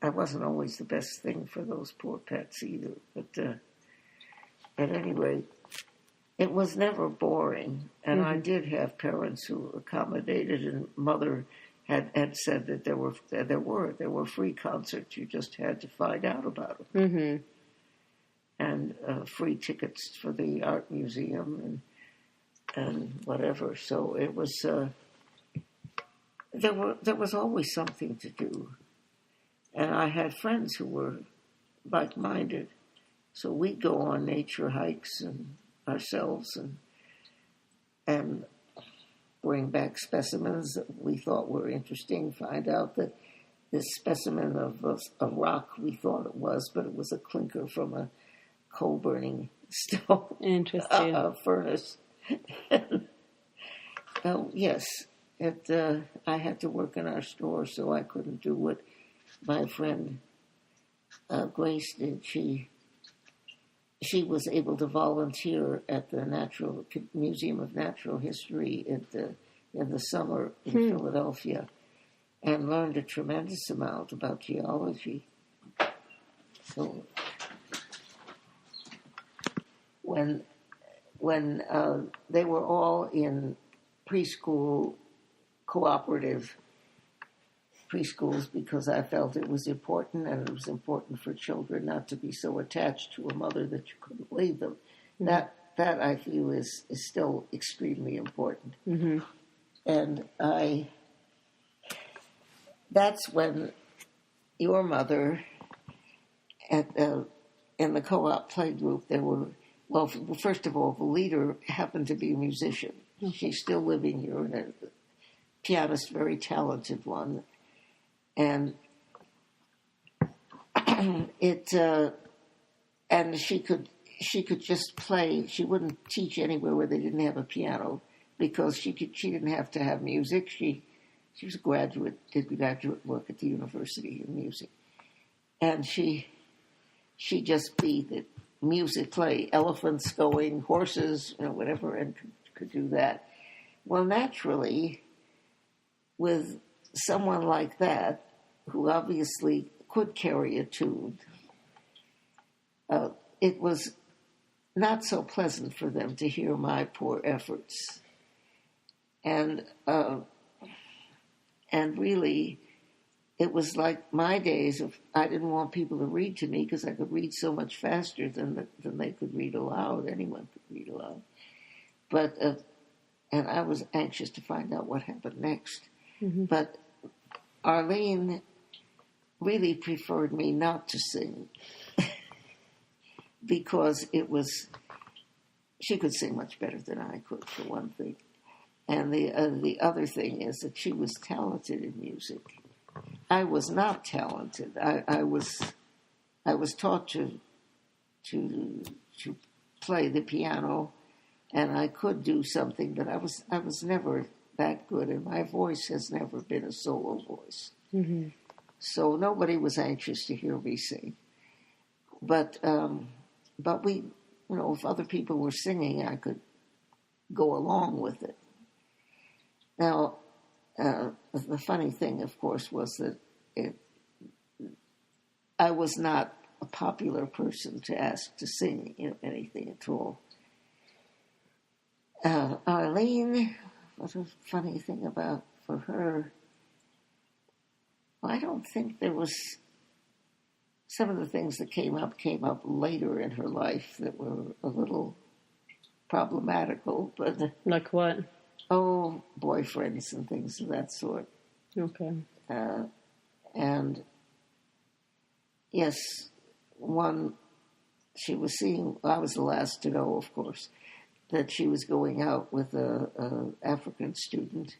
I wasn't always the best thing for those poor pets either. But at any rate, it was never boring. And I did have parents who accommodated, and mother had said that there were free concerts. You just had to find out about them. And free tickets for the art museum and whatever. So it was there was always something to do, and I had friends who were like-minded, so we'd go on nature hikes and ourselves and bring back specimens that we thought were interesting. Find out that this specimen of a rock we thought it was, but it was a clinker from a coal-burning stove. Interesting. Furnace. Oh, yes. I had to work in our store, so I couldn't do what my friend Grace did. She was able to volunteer at the Museum of Natural History in the summer in Philadelphia, and learned a tremendous amount about geology. So when they were all in preschool, cooperative preschools, because I felt it was important, and it was important for children not to be so attached to a mother that you couldn't leave them. That I feel is still extremely important. And that's when your mother in the co-op play group, there were, well, first of all, the leader happened to be a musician. She's still living here, and a pianist, very talented one. And and she could just play. She wouldn't teach anywhere where they didn't have a piano, because she didn't have to have music. She was a graduate, did graduate work at the University of Music, and she just beat it. Music, play, elephants going, horses, whatever, and could do that. Well, naturally, with someone like that, who obviously could carry a tune, it was not so pleasant for them to hear my poor efforts. And really, it was like my days of, I didn't want people to read to me because I could read so much faster than they could read aloud. Anyone could read aloud. But, and I was anxious to find out what happened next. But Arlene really preferred me not to sing because she could sing much better than I could, for one thing. And the other thing is that she was talented in music. I was not talented. I was taught to play the piano, and I could do something, but I was never that good, and my voice has never been a solo voice. So nobody was anxious to hear me sing. But we, if other people were singing, I could go along with it. Now, the funny thing, of course, was that I was not a popular person to ask to sing, anything at all. Arlene, what a funny thing for her, I don't think there was, some of the things that came up later in her life that were a little problematical, but... Like what? Oh, boyfriends and things of that sort. Okay. And yes, one, she was seeing, I was the last to know, of course, that she was going out with a African student.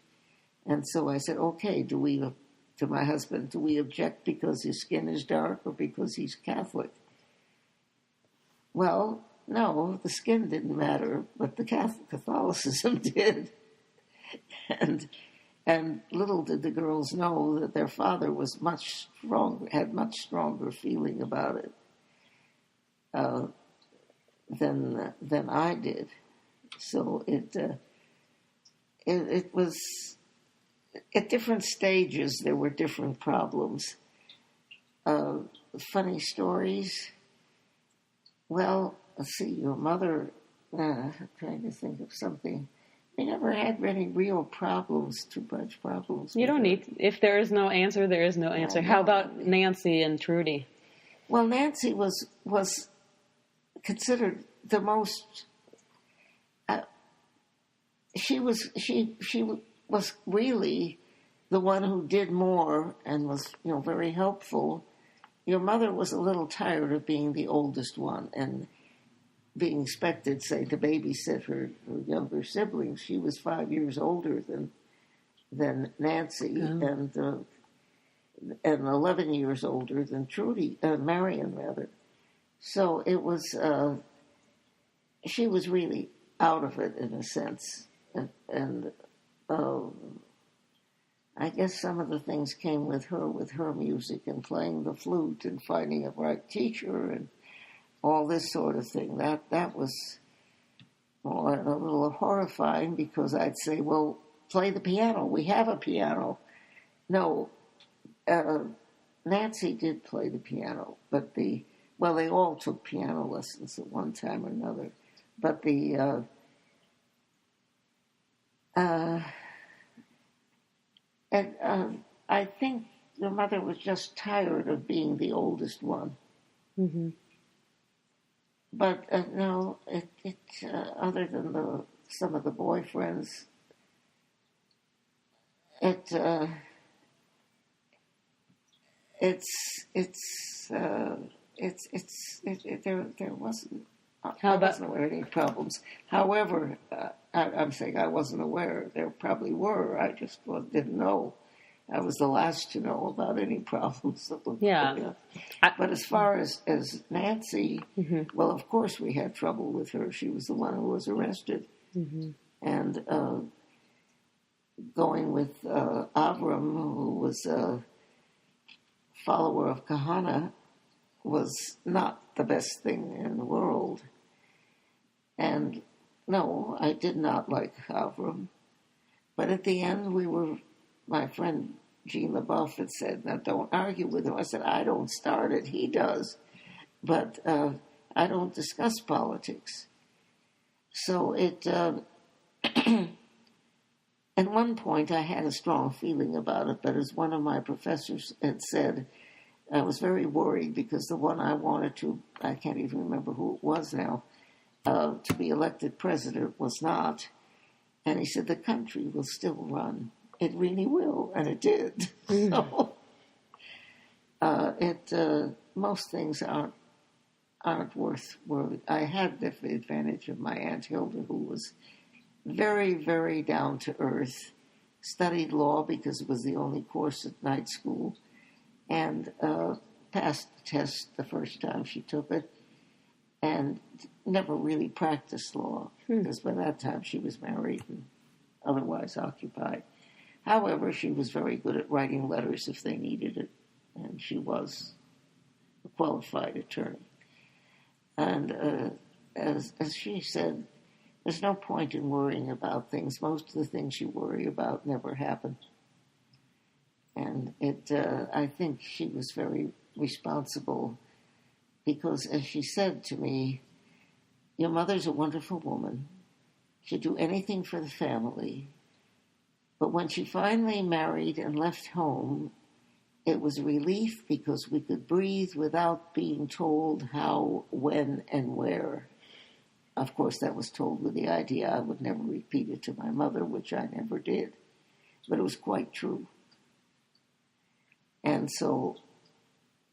And so I said, okay, to my husband, do we object because his skin is dark or because he's Catholic? Well, no, the skin didn't matter, but the Catholicism did. And little did the girls know that their father was had much stronger feeling about it than I did. So it was, at different stages there were different problems. funny stories. Well, let's see, your mother, I'm trying to think of something. We never had any real problems, too much problems. You don't need, if there is no answer, there is no answer. How about Nancy and Trudy? Well, Nancy was considered the most, she was really the one who did more and was, very helpful. Your mother was a little tired of being the oldest one and being expected, say, to babysit her younger siblings. She was 5 years older than Nancy and 11 years older than Trudy, Marion, rather. So it was, she was really out of it in a sense. And I guess some of the things came with her music and playing the flute and finding a right teacher and all this sort of thing. That was a little horrifying because I'd say, well, play the piano. We have a piano. No, Nancy did play the piano, but they all took piano lessons at one time or another. But I think your mother was just tired of being the oldest one. Mm-hmm. But no, other than some of the boyfriends, there wasn't. I wasn't aware of any problems. However, I'm saying I wasn't aware. There probably were. I just didn't know. I was the last to know about any problems. Yeah. But as far as Nancy, mm-hmm. well, of course we had trouble with her. She was the one who was arrested. Mm-hmm. And going with Avram, who was a follower of Kahana, was not the best thing in the world. And no, I did not like Avram. But at the end, my friend Jean LaBeouf had said, now don't argue with him. I said, I don't start it, he does. But I don't discuss politics. So at one point I had a strong feeling about it, but as one of my professors had said, I was very worried because the one I wanted to, I can't even remember who it was now, to be elected president was not. And he said, the country will still run. It really will, and it did. So, most things aren't worth. I had the advantage of my Aunt Hilda, who was very, very down to earth. Studied law because it was the only course at night school, and passed the test the first time she took it, and never really practiced law because by that time she was married and otherwise occupied. However, she was very good at writing letters if they needed it, and she was a qualified attorney. And as she said, there's no point in worrying about things. Most of the things you worry about never happen. And I think she was very responsible because, as she said to me, your mother's a wonderful woman. She'd do anything for the family. But when she finally married and left home, it was a relief because we could breathe without being told how, when, and where. Of course, that was told with the idea I would never repeat it to my mother, which I never did. But it was quite true. And so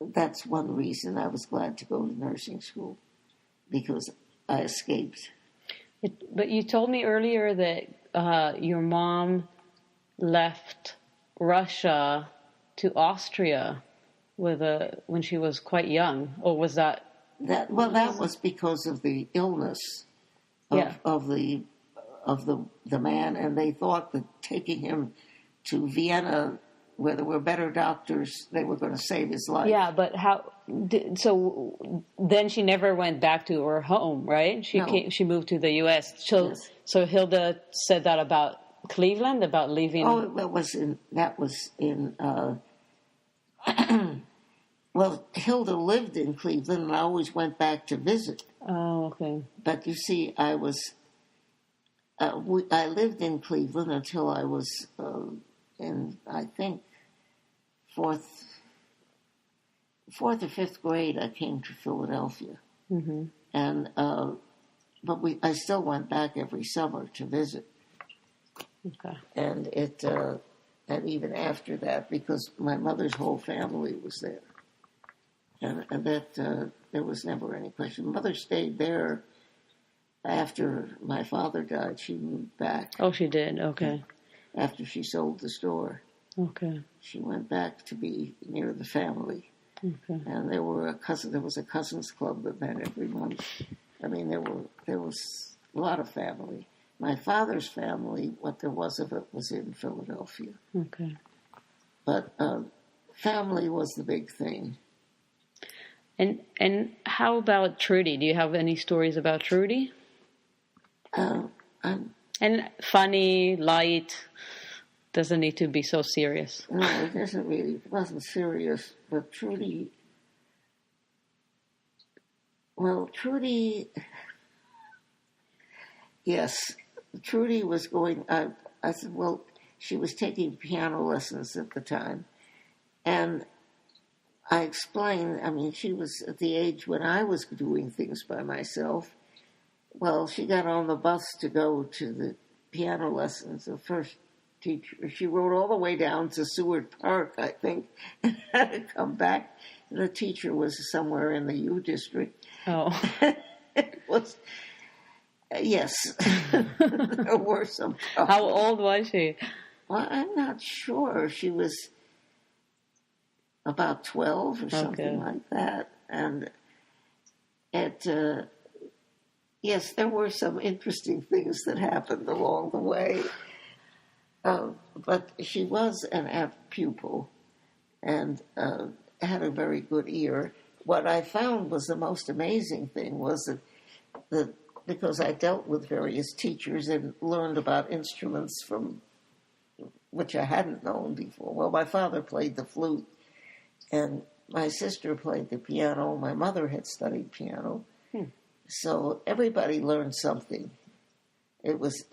that's one reason I was glad to go to nursing school, because I escaped. But you told me earlier that your mom left Russia to Austria when she was quite young, or was that? That was because of the illness of the man, and they thought that taking him to Vienna, where there were better doctors, they were going to save his life. Yeah, but how? So then she never went back to her home, right? She moved to the U.S. So yes. So Hilda said that about Cleveland, about leaving. Oh, that was in Well, Hilda lived in Cleveland, and I always went back to visit. Oh, okay. But you see, I lived in Cleveland until I was in, I think, fourth or fifth grade. I came to Philadelphia, and but I still went back every summer to visit. Okay. And and even after that, because my mother's whole family was there. And that there was never any question. Mother stayed there after my father died. She moved back. Oh, she did. Okay. After she sold the store. Okay. She went back to be near the family. Okay. And there was a cousins club that met every month. I mean, there was a lot of family. My father's family, what there was of it, was in Philadelphia. Okay. But family was the big thing. And how about Trudy? Do you have any stories about Trudy? And funny, light, doesn't need to be so serious. No, it wasn't serious. But Trudy, yes, Trudy was going, I said, well, she was taking piano lessons at the time. And I explained, I mean, she was at the age when I was doing things by myself. Well, she got on the bus to go to the piano lessons. The first teacher, she rode all the way down to Seward Park, I think, and had to come back. And the teacher was somewhere in the U District. Oh. It was, yes, there were some problems. How old was she? Well, I'm not sure. She was about 12 or something like that. And yes, there were some interesting things that happened along the way. But she was an apt pupil and had a very good ear. What I found was the most amazing thing was that because I dealt with various teachers and learned about instruments from which I hadn't known before. Well, my father played the flute, and my sister played the piano. My mother had studied piano. So everybody learned something. It was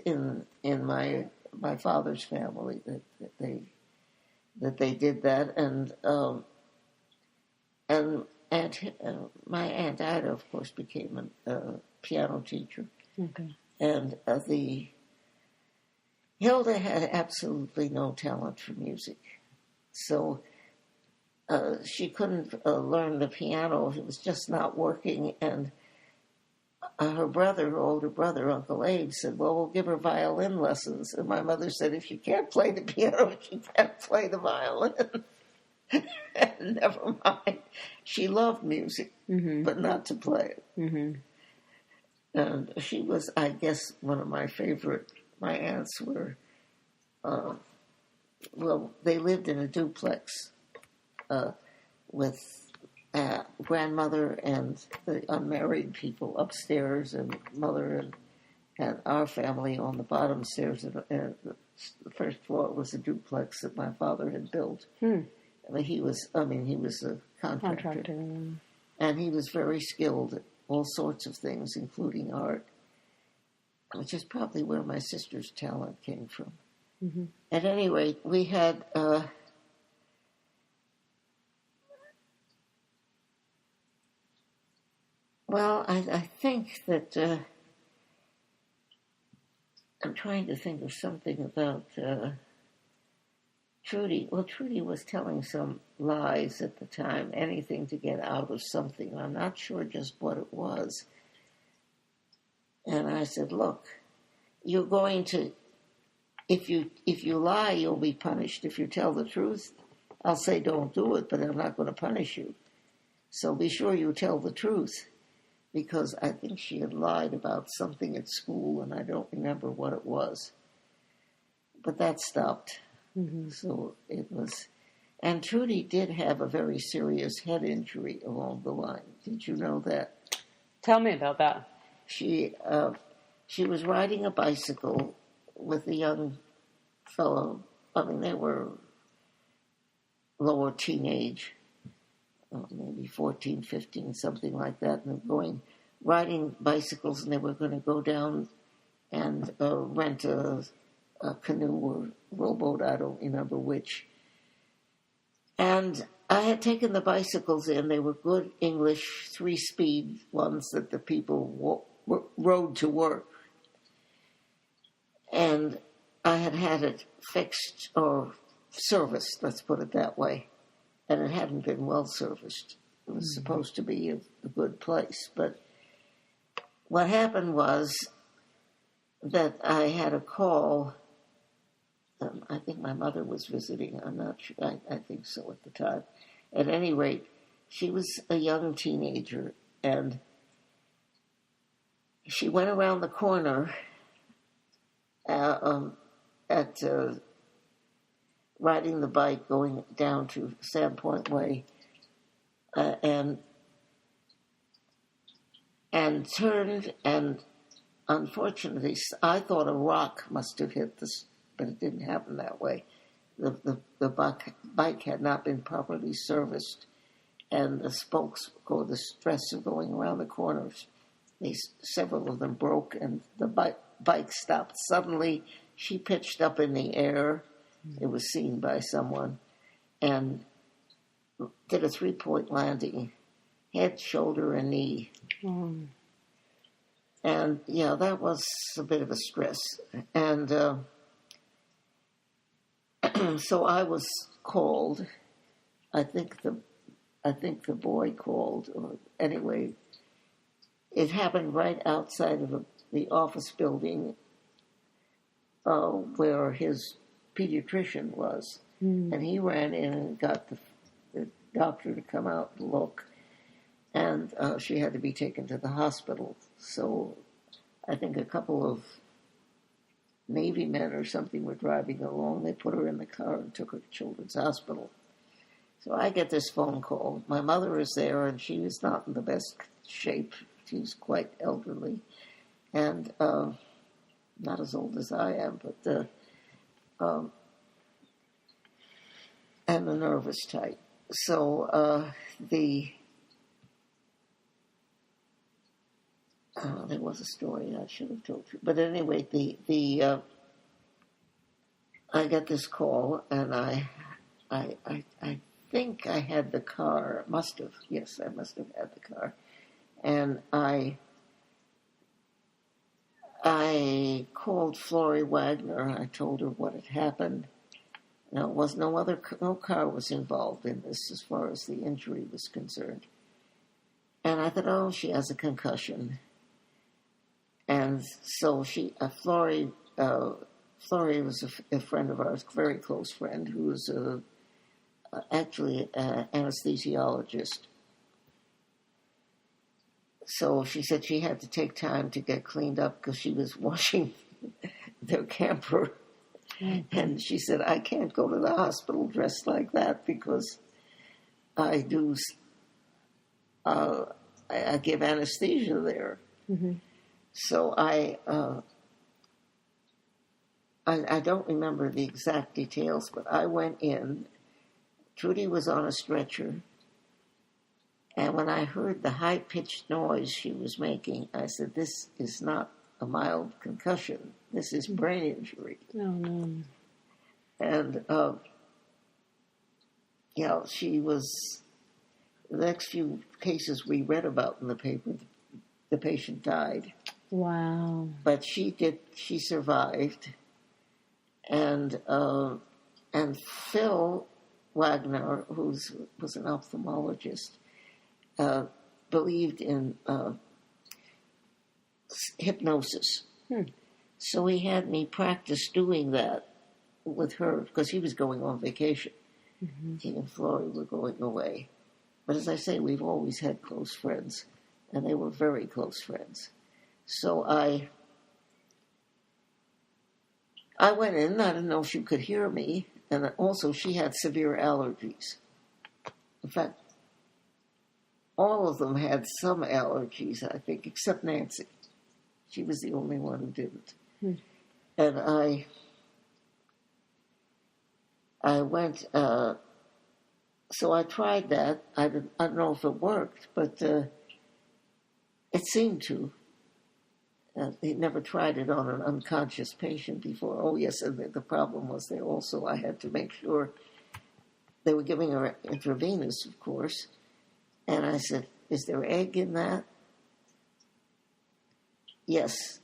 in my father's family that they did that, and my Aunt Ida, of course, became a piano teacher. Okay. And Hilda had absolutely no talent for music, so she couldn't learn the piano. It was just not working, and her older brother, Uncle Abe, said, well, we'll give her violin lessons. And my mother said, if she can't play the piano, she can't play the violin. Never mind. She loved music, but not to play it. And she was, I guess, one of my favorite. My aunts were, they lived in a duplex with grandmother and the unmarried people upstairs, and mother and our family on the bottom stairs. And the first floor was a duplex that my father had built. I mean, he was a contractor. And he was very skilled at all sorts of things, including art, which is probably where my sister's talent came from. At any rate, we had... I think that I'm trying to think of something about Trudy. Well, Trudy was telling some lies at the time, anything to get out of something. I'm not sure just what it was. And I said, look, you're going to, if you lie, you'll be punished. If you tell the truth, I'll say don't do it, but I'm not going to punish you. So be sure you tell the truth. Because I think she had lied about something at school, and I don't remember what it was. But that stopped. So it was... And Trudy did have a very serious head injury along the line. Did you know that? Tell me about that. She was riding a bicycle with a young fellow. I mean, they were lower teenage. maybe 14, 15, something like that, and riding bicycles, and they were going to go down and rent a canoe or rowboat, I don't remember which. And I had taken the bicycles in. They were good English 3-speed ones that the people rode to work. And I had it fixed or serviced, let's put it that way. And it hadn't been well serviced. It was supposed to be a good place. But what happened was that I had a call. I think my mother was visiting. I'm not sure. I think so at the time. At any rate, she was a young teenager, and she went around the corner at riding the bike going down to Sandpoint Way, and turned, and unfortunately, I thought a rock must have hit this, but it didn't happen that way. The bike had not been properly serviced, and the spokes, or the stress of going around the corners, several of them broke, and the bike stopped. Suddenly, she pitched up in the air. It was seen by someone, and did a 3-point landing, head, shoulder, and knee. Mm. And yeah, that was a bit of a stress. And so I was called. I think the boy called. Or anyway, it happened right outside of the office building where his pediatrician was. Mm. And he ran in and got the doctor to come out and look. And she had to be taken to the hospital. So I think a couple of Navy men or something were driving along. They put her in the car and took her to Children's Hospital. So I get this phone call. My mother is there, and she is not in the best shape. She's quite elderly, and not as old as I am, but and the nervous type. So there was a story I should have told you. But anyway, I got this call, and I think I had the car. Must have. Yes, I must have had the car. And I called Florrie Wagner. I told her what had happened. Now, no car was involved in this as far as the injury was concerned. And I thought, oh, she has a concussion. And so Florrie was a friend of ours, a very close friend, who was actually an anesthesiologist. So she said she had to take time to get cleaned up because she was washing their camper. Mm-hmm. And she said, I can't go to the hospital dressed like that because I give anesthesia there. Mm-hmm. So I don't remember the exact details, but I went in. Trudy was on a stretcher. And when I heard the high-pitched noise she was making, I said, this is not a mild concussion. This is brain injury. Oh, no. And, she was, the next few cases we read about in the paper, the patient died. Wow. But she survived. And Phil Wagner, who was an ophthalmologist, believed in hypnosis. So he had me practice doing that with her because he was going on vacation. Mm-hmm. He and Florrie were going away. But as I say, we've always had close friends, and they were very close friends. So I went in. I didn't know if she could hear me, and also she had severe allergies. In fact, all of them had some allergies, I think, except Nancy. She was the only one who didn't. And I went So I tried that. I don't know if it worked, but it seemed to. He'd never tried it on an unconscious patient before. Oh, yes, and the problem was I had to make sure they were giving her intravenous, of course. And I said, is there egg in that? Yes.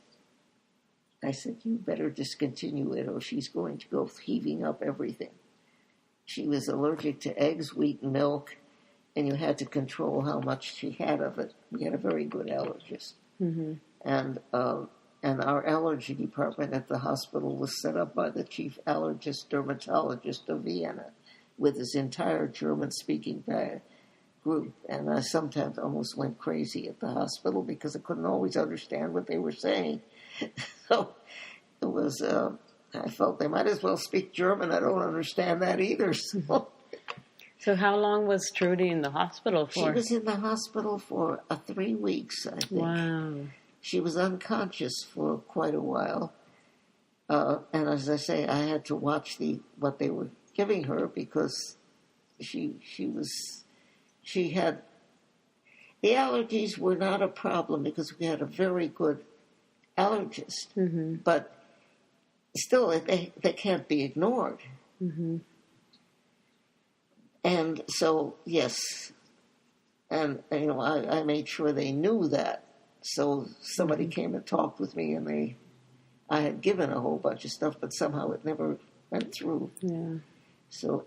I said, you better discontinue it or she's going to go heaving up everything. She was allergic to eggs, wheat, and milk, and you had to control how much she had of it. We had a very good allergist. Mm-hmm. And our allergy department at the hospital was set up by the chief allergist dermatologist of Vienna with his entire German-speaking group. And I sometimes almost went crazy at the hospital because I couldn't always understand what they were saying. So it was, I felt they might as well speak German. I don't understand that either. So how long was Trudy in the hospital for? She was in the hospital for 3 weeks, I think. Wow. She was unconscious for quite a while. And as I say, I had to watch what they were giving her because she had, the allergies were not a problem because we had a very good allergist. Mm-hmm. But still, they can't be ignored. Mm-hmm. And so, yes. And, I made sure they knew that. So somebody came and talked with me, and I had given a whole bunch of stuff, but somehow it never went through. Yeah. So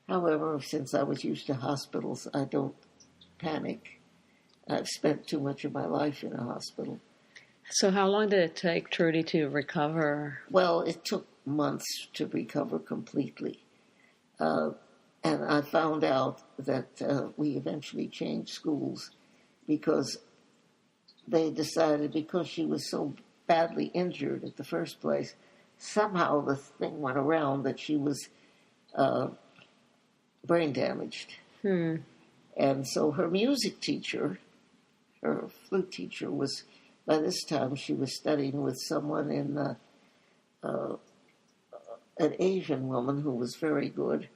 however, since I was used to hospitals, I don't panic. I've spent too much of my life in a hospital. So how long did it take Trudy to recover? Well, it took months to recover completely. And I found out that we eventually changed schools because they decided, because she was so badly injured at the first place, somehow the thing went around that she was brain damaged. And so her music teacher, her flute teacher, was, by this time she was studying with someone an Asian woman who was very good.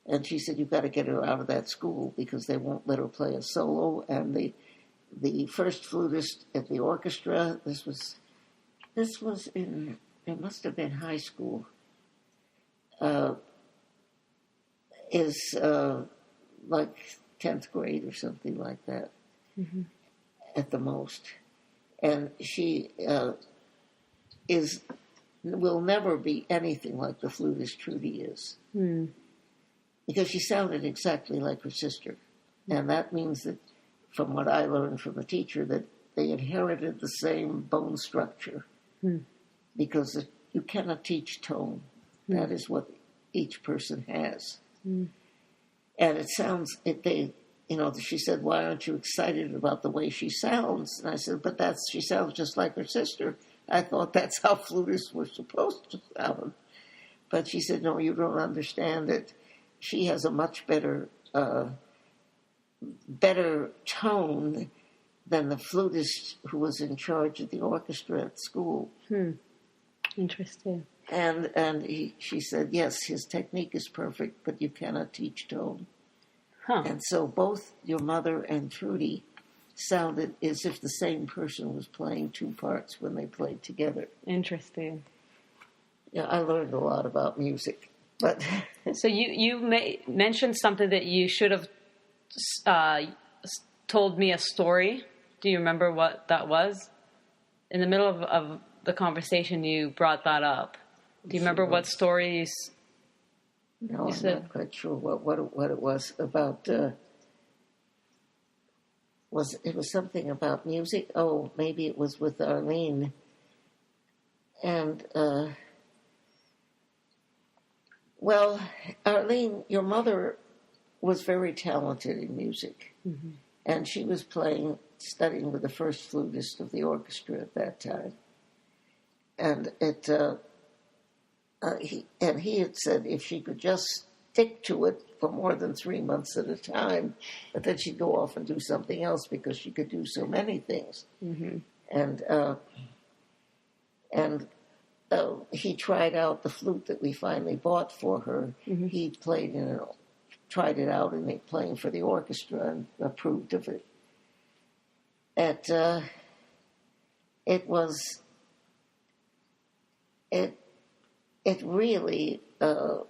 And she said, you've got to get her out of that school because they won't let her play a solo. And the first flutist at the orchestra, this was in, it must have been high school, is like 10th grade or something like that, at the most. And she will never be anything like the flutist Trudy is. Because she sounded exactly like her sister. And that means that, from what I learned from the teacher, that they inherited the same bone structure. Because you cannot teach tone. That is what each person has. And it sounds, she said, why aren't you excited about the way she sounds? And I said, but she sounds just like her sister. I thought that's how flutists were supposed to sound. But she said, no, you don't understand it. She has a much better tone than the flutist who was in charge of the orchestra at school. Interesting. And she said, yes, his technique is perfect, but you cannot teach tone. And so both your mother and Trudy sounded as if the same person was playing two parts when they played together. Interesting. Yeah, I learned a lot about music. But so you mentioned something that you should have told me a story. Do you remember what that was? In the middle of the conversation, you brought that up. Do you remember what story No, you I'm said? not quite sure what it was about. It was something about music? Oh, maybe it was with Arlene. And well, Arlene, your mother was very talented in music, and she was studying with the first flutist of the orchestra at that time. And he had said if she could just stick to it for more than 3 months at a time, but then she'd go off and do something else because she could do so many things. And he tried out the flute that we finally bought for her. He played in tried it out and playing for the orchestra and approved of it. It really, well,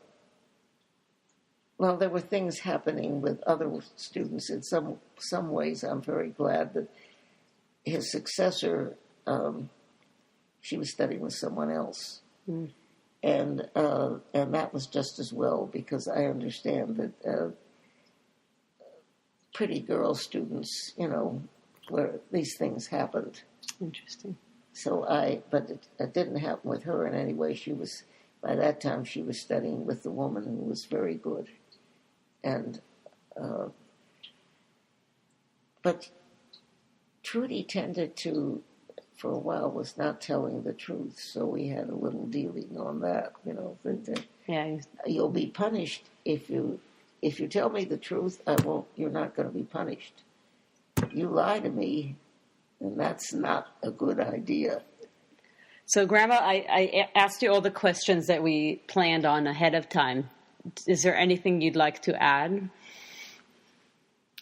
there were things happening with other students. In some ways, I'm very glad that his successor, she was studying with someone else. Mm. And that was just as well, because I understand that pretty girl students, where these things happened. Interesting. But it didn't happen with her in any way. By that time, she was studying with the woman who was very good. And, but Trudy tended to, for a while, was not telling the truth, so we had a little dealing on that, Yeah. You'll be punished if you tell me the truth. You're not going to be punished. You lie to me, and that's not a good idea. So, Grandma, I asked you all the questions that we planned on ahead of time. Is there anything you'd like to add?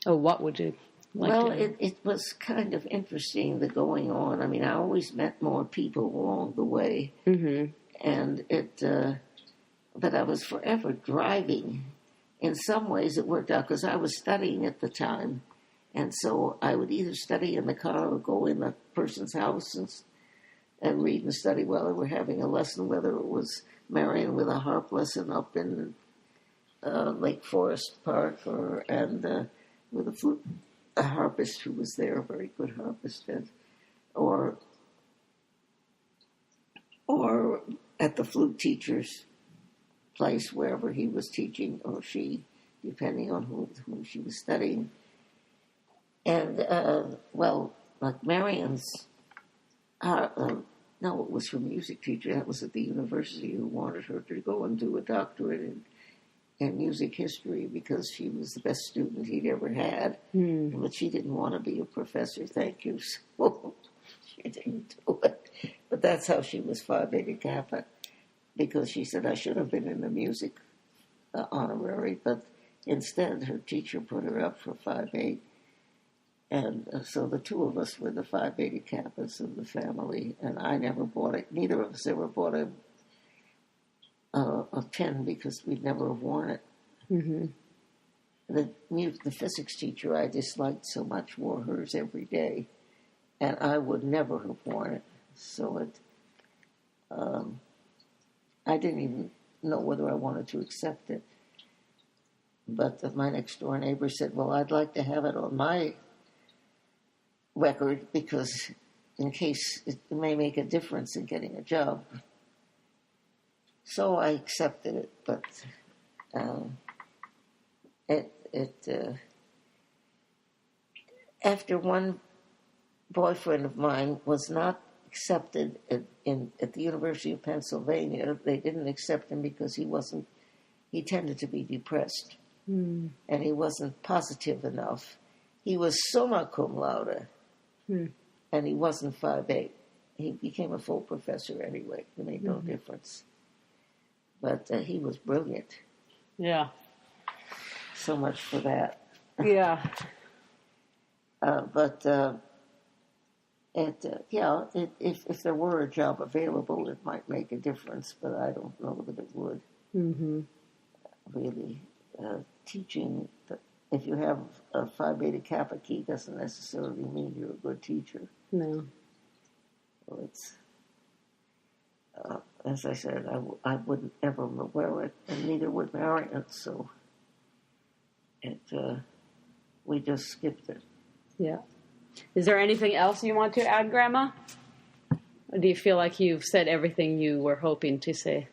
Or what would you like to add? It was kind of interesting, the going on. I mean, I always met more people along the way. Mm-hmm. And but I was forever driving. In some ways it worked out because I was studying at the time. And so I would either study in the car or go in a person's house and read and study while they were having a lesson, whether it was Marion with a harp lesson up in Lake Forest Park and with a harpist who was there, a very good harpist, or at the flute teacher's place, wherever he was teaching, or she, depending on whom she was studying. And, like Marion's, no, it was her music teacher, that was at the university, who wanted her to go and do a doctorate in music history because she was the best student he'd ever had. Mm. But she didn't want to be a professor, thank you, so she didn't do it. But that's how she was Phi Beta Kappa, because she said, I should have been in the music honorary, but instead her teacher put her up for Phi Beta. And so the two of us were the Phi Beta Kappas of the family, and I never bought it. Neither of us ever bought a pin because we'd never have worn it. Mm-hmm. The physics teacher I disliked so much wore hers every day, and I would never have worn it. So I didn't even know whether I wanted to accept it. But my next door neighbor said, well, I'd like to have it on my record because in case it may make a difference in getting a job. So I accepted it, but after one boyfriend of mine was not accepted at the University of Pennsylvania, they didn't accept him because he tended to be depressed, and he wasn't positive enough. He was summa cum laude, and he wasn't 5'8". He became a full professor anyway. It made no difference. But he was brilliant. Yeah. So much for that. Yeah. If there were a job available, it might make a difference, but I don't know that it would. Mm-hmm. Really, teaching, if you have a Phi Beta Kappa key, doesn't necessarily mean you're a good teacher. No. Well, it's, as I said, I wouldn't ever wear it, and neither would Marion, so we just skipped it. Yeah. Is there anything else you want to add, Grandma? Or do you feel like you've said everything you were hoping to say?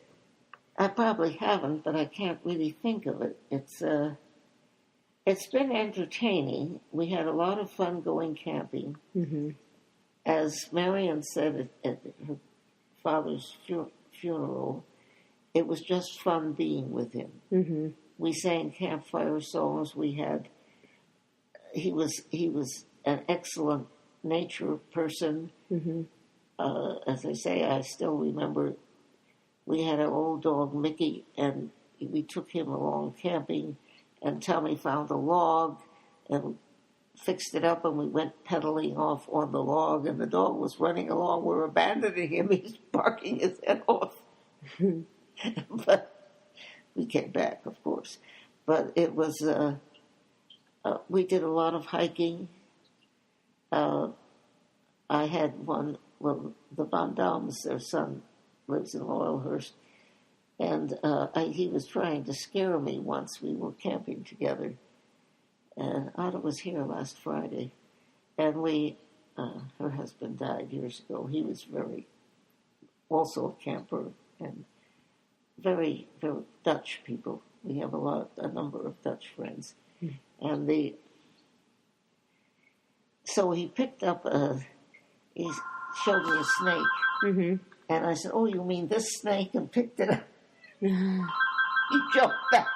I probably haven't, but I can't really think of it. It's been entertaining. We had a lot of fun going camping. Mm-hmm. As Marion said at her father's funeral, it was just fun being with him. Mm-hmm. We sang campfire songs. He was an excellent nature person. Mm-hmm. As I say, I still remember we had our old dog Mickey, and we took him along camping, And Tommy found a log and fixed it up, and we went pedaling off on the log, and the dog was running along. We're abandoning him. He's barking his head off. But we came back, of course. But it was, we did a lot of hiking. I had one, well, the Van Dams, their son lives in Laurelhurst, and he was trying to scare me once. We were camping together. And Ada was here last Friday, and her husband died years ago. He was also a camper, and very, very Dutch people. We have a number of Dutch friends. And so he picked up he showed me a snake, and I said, "Oh, you mean this snake?" and picked it up. He jumped back.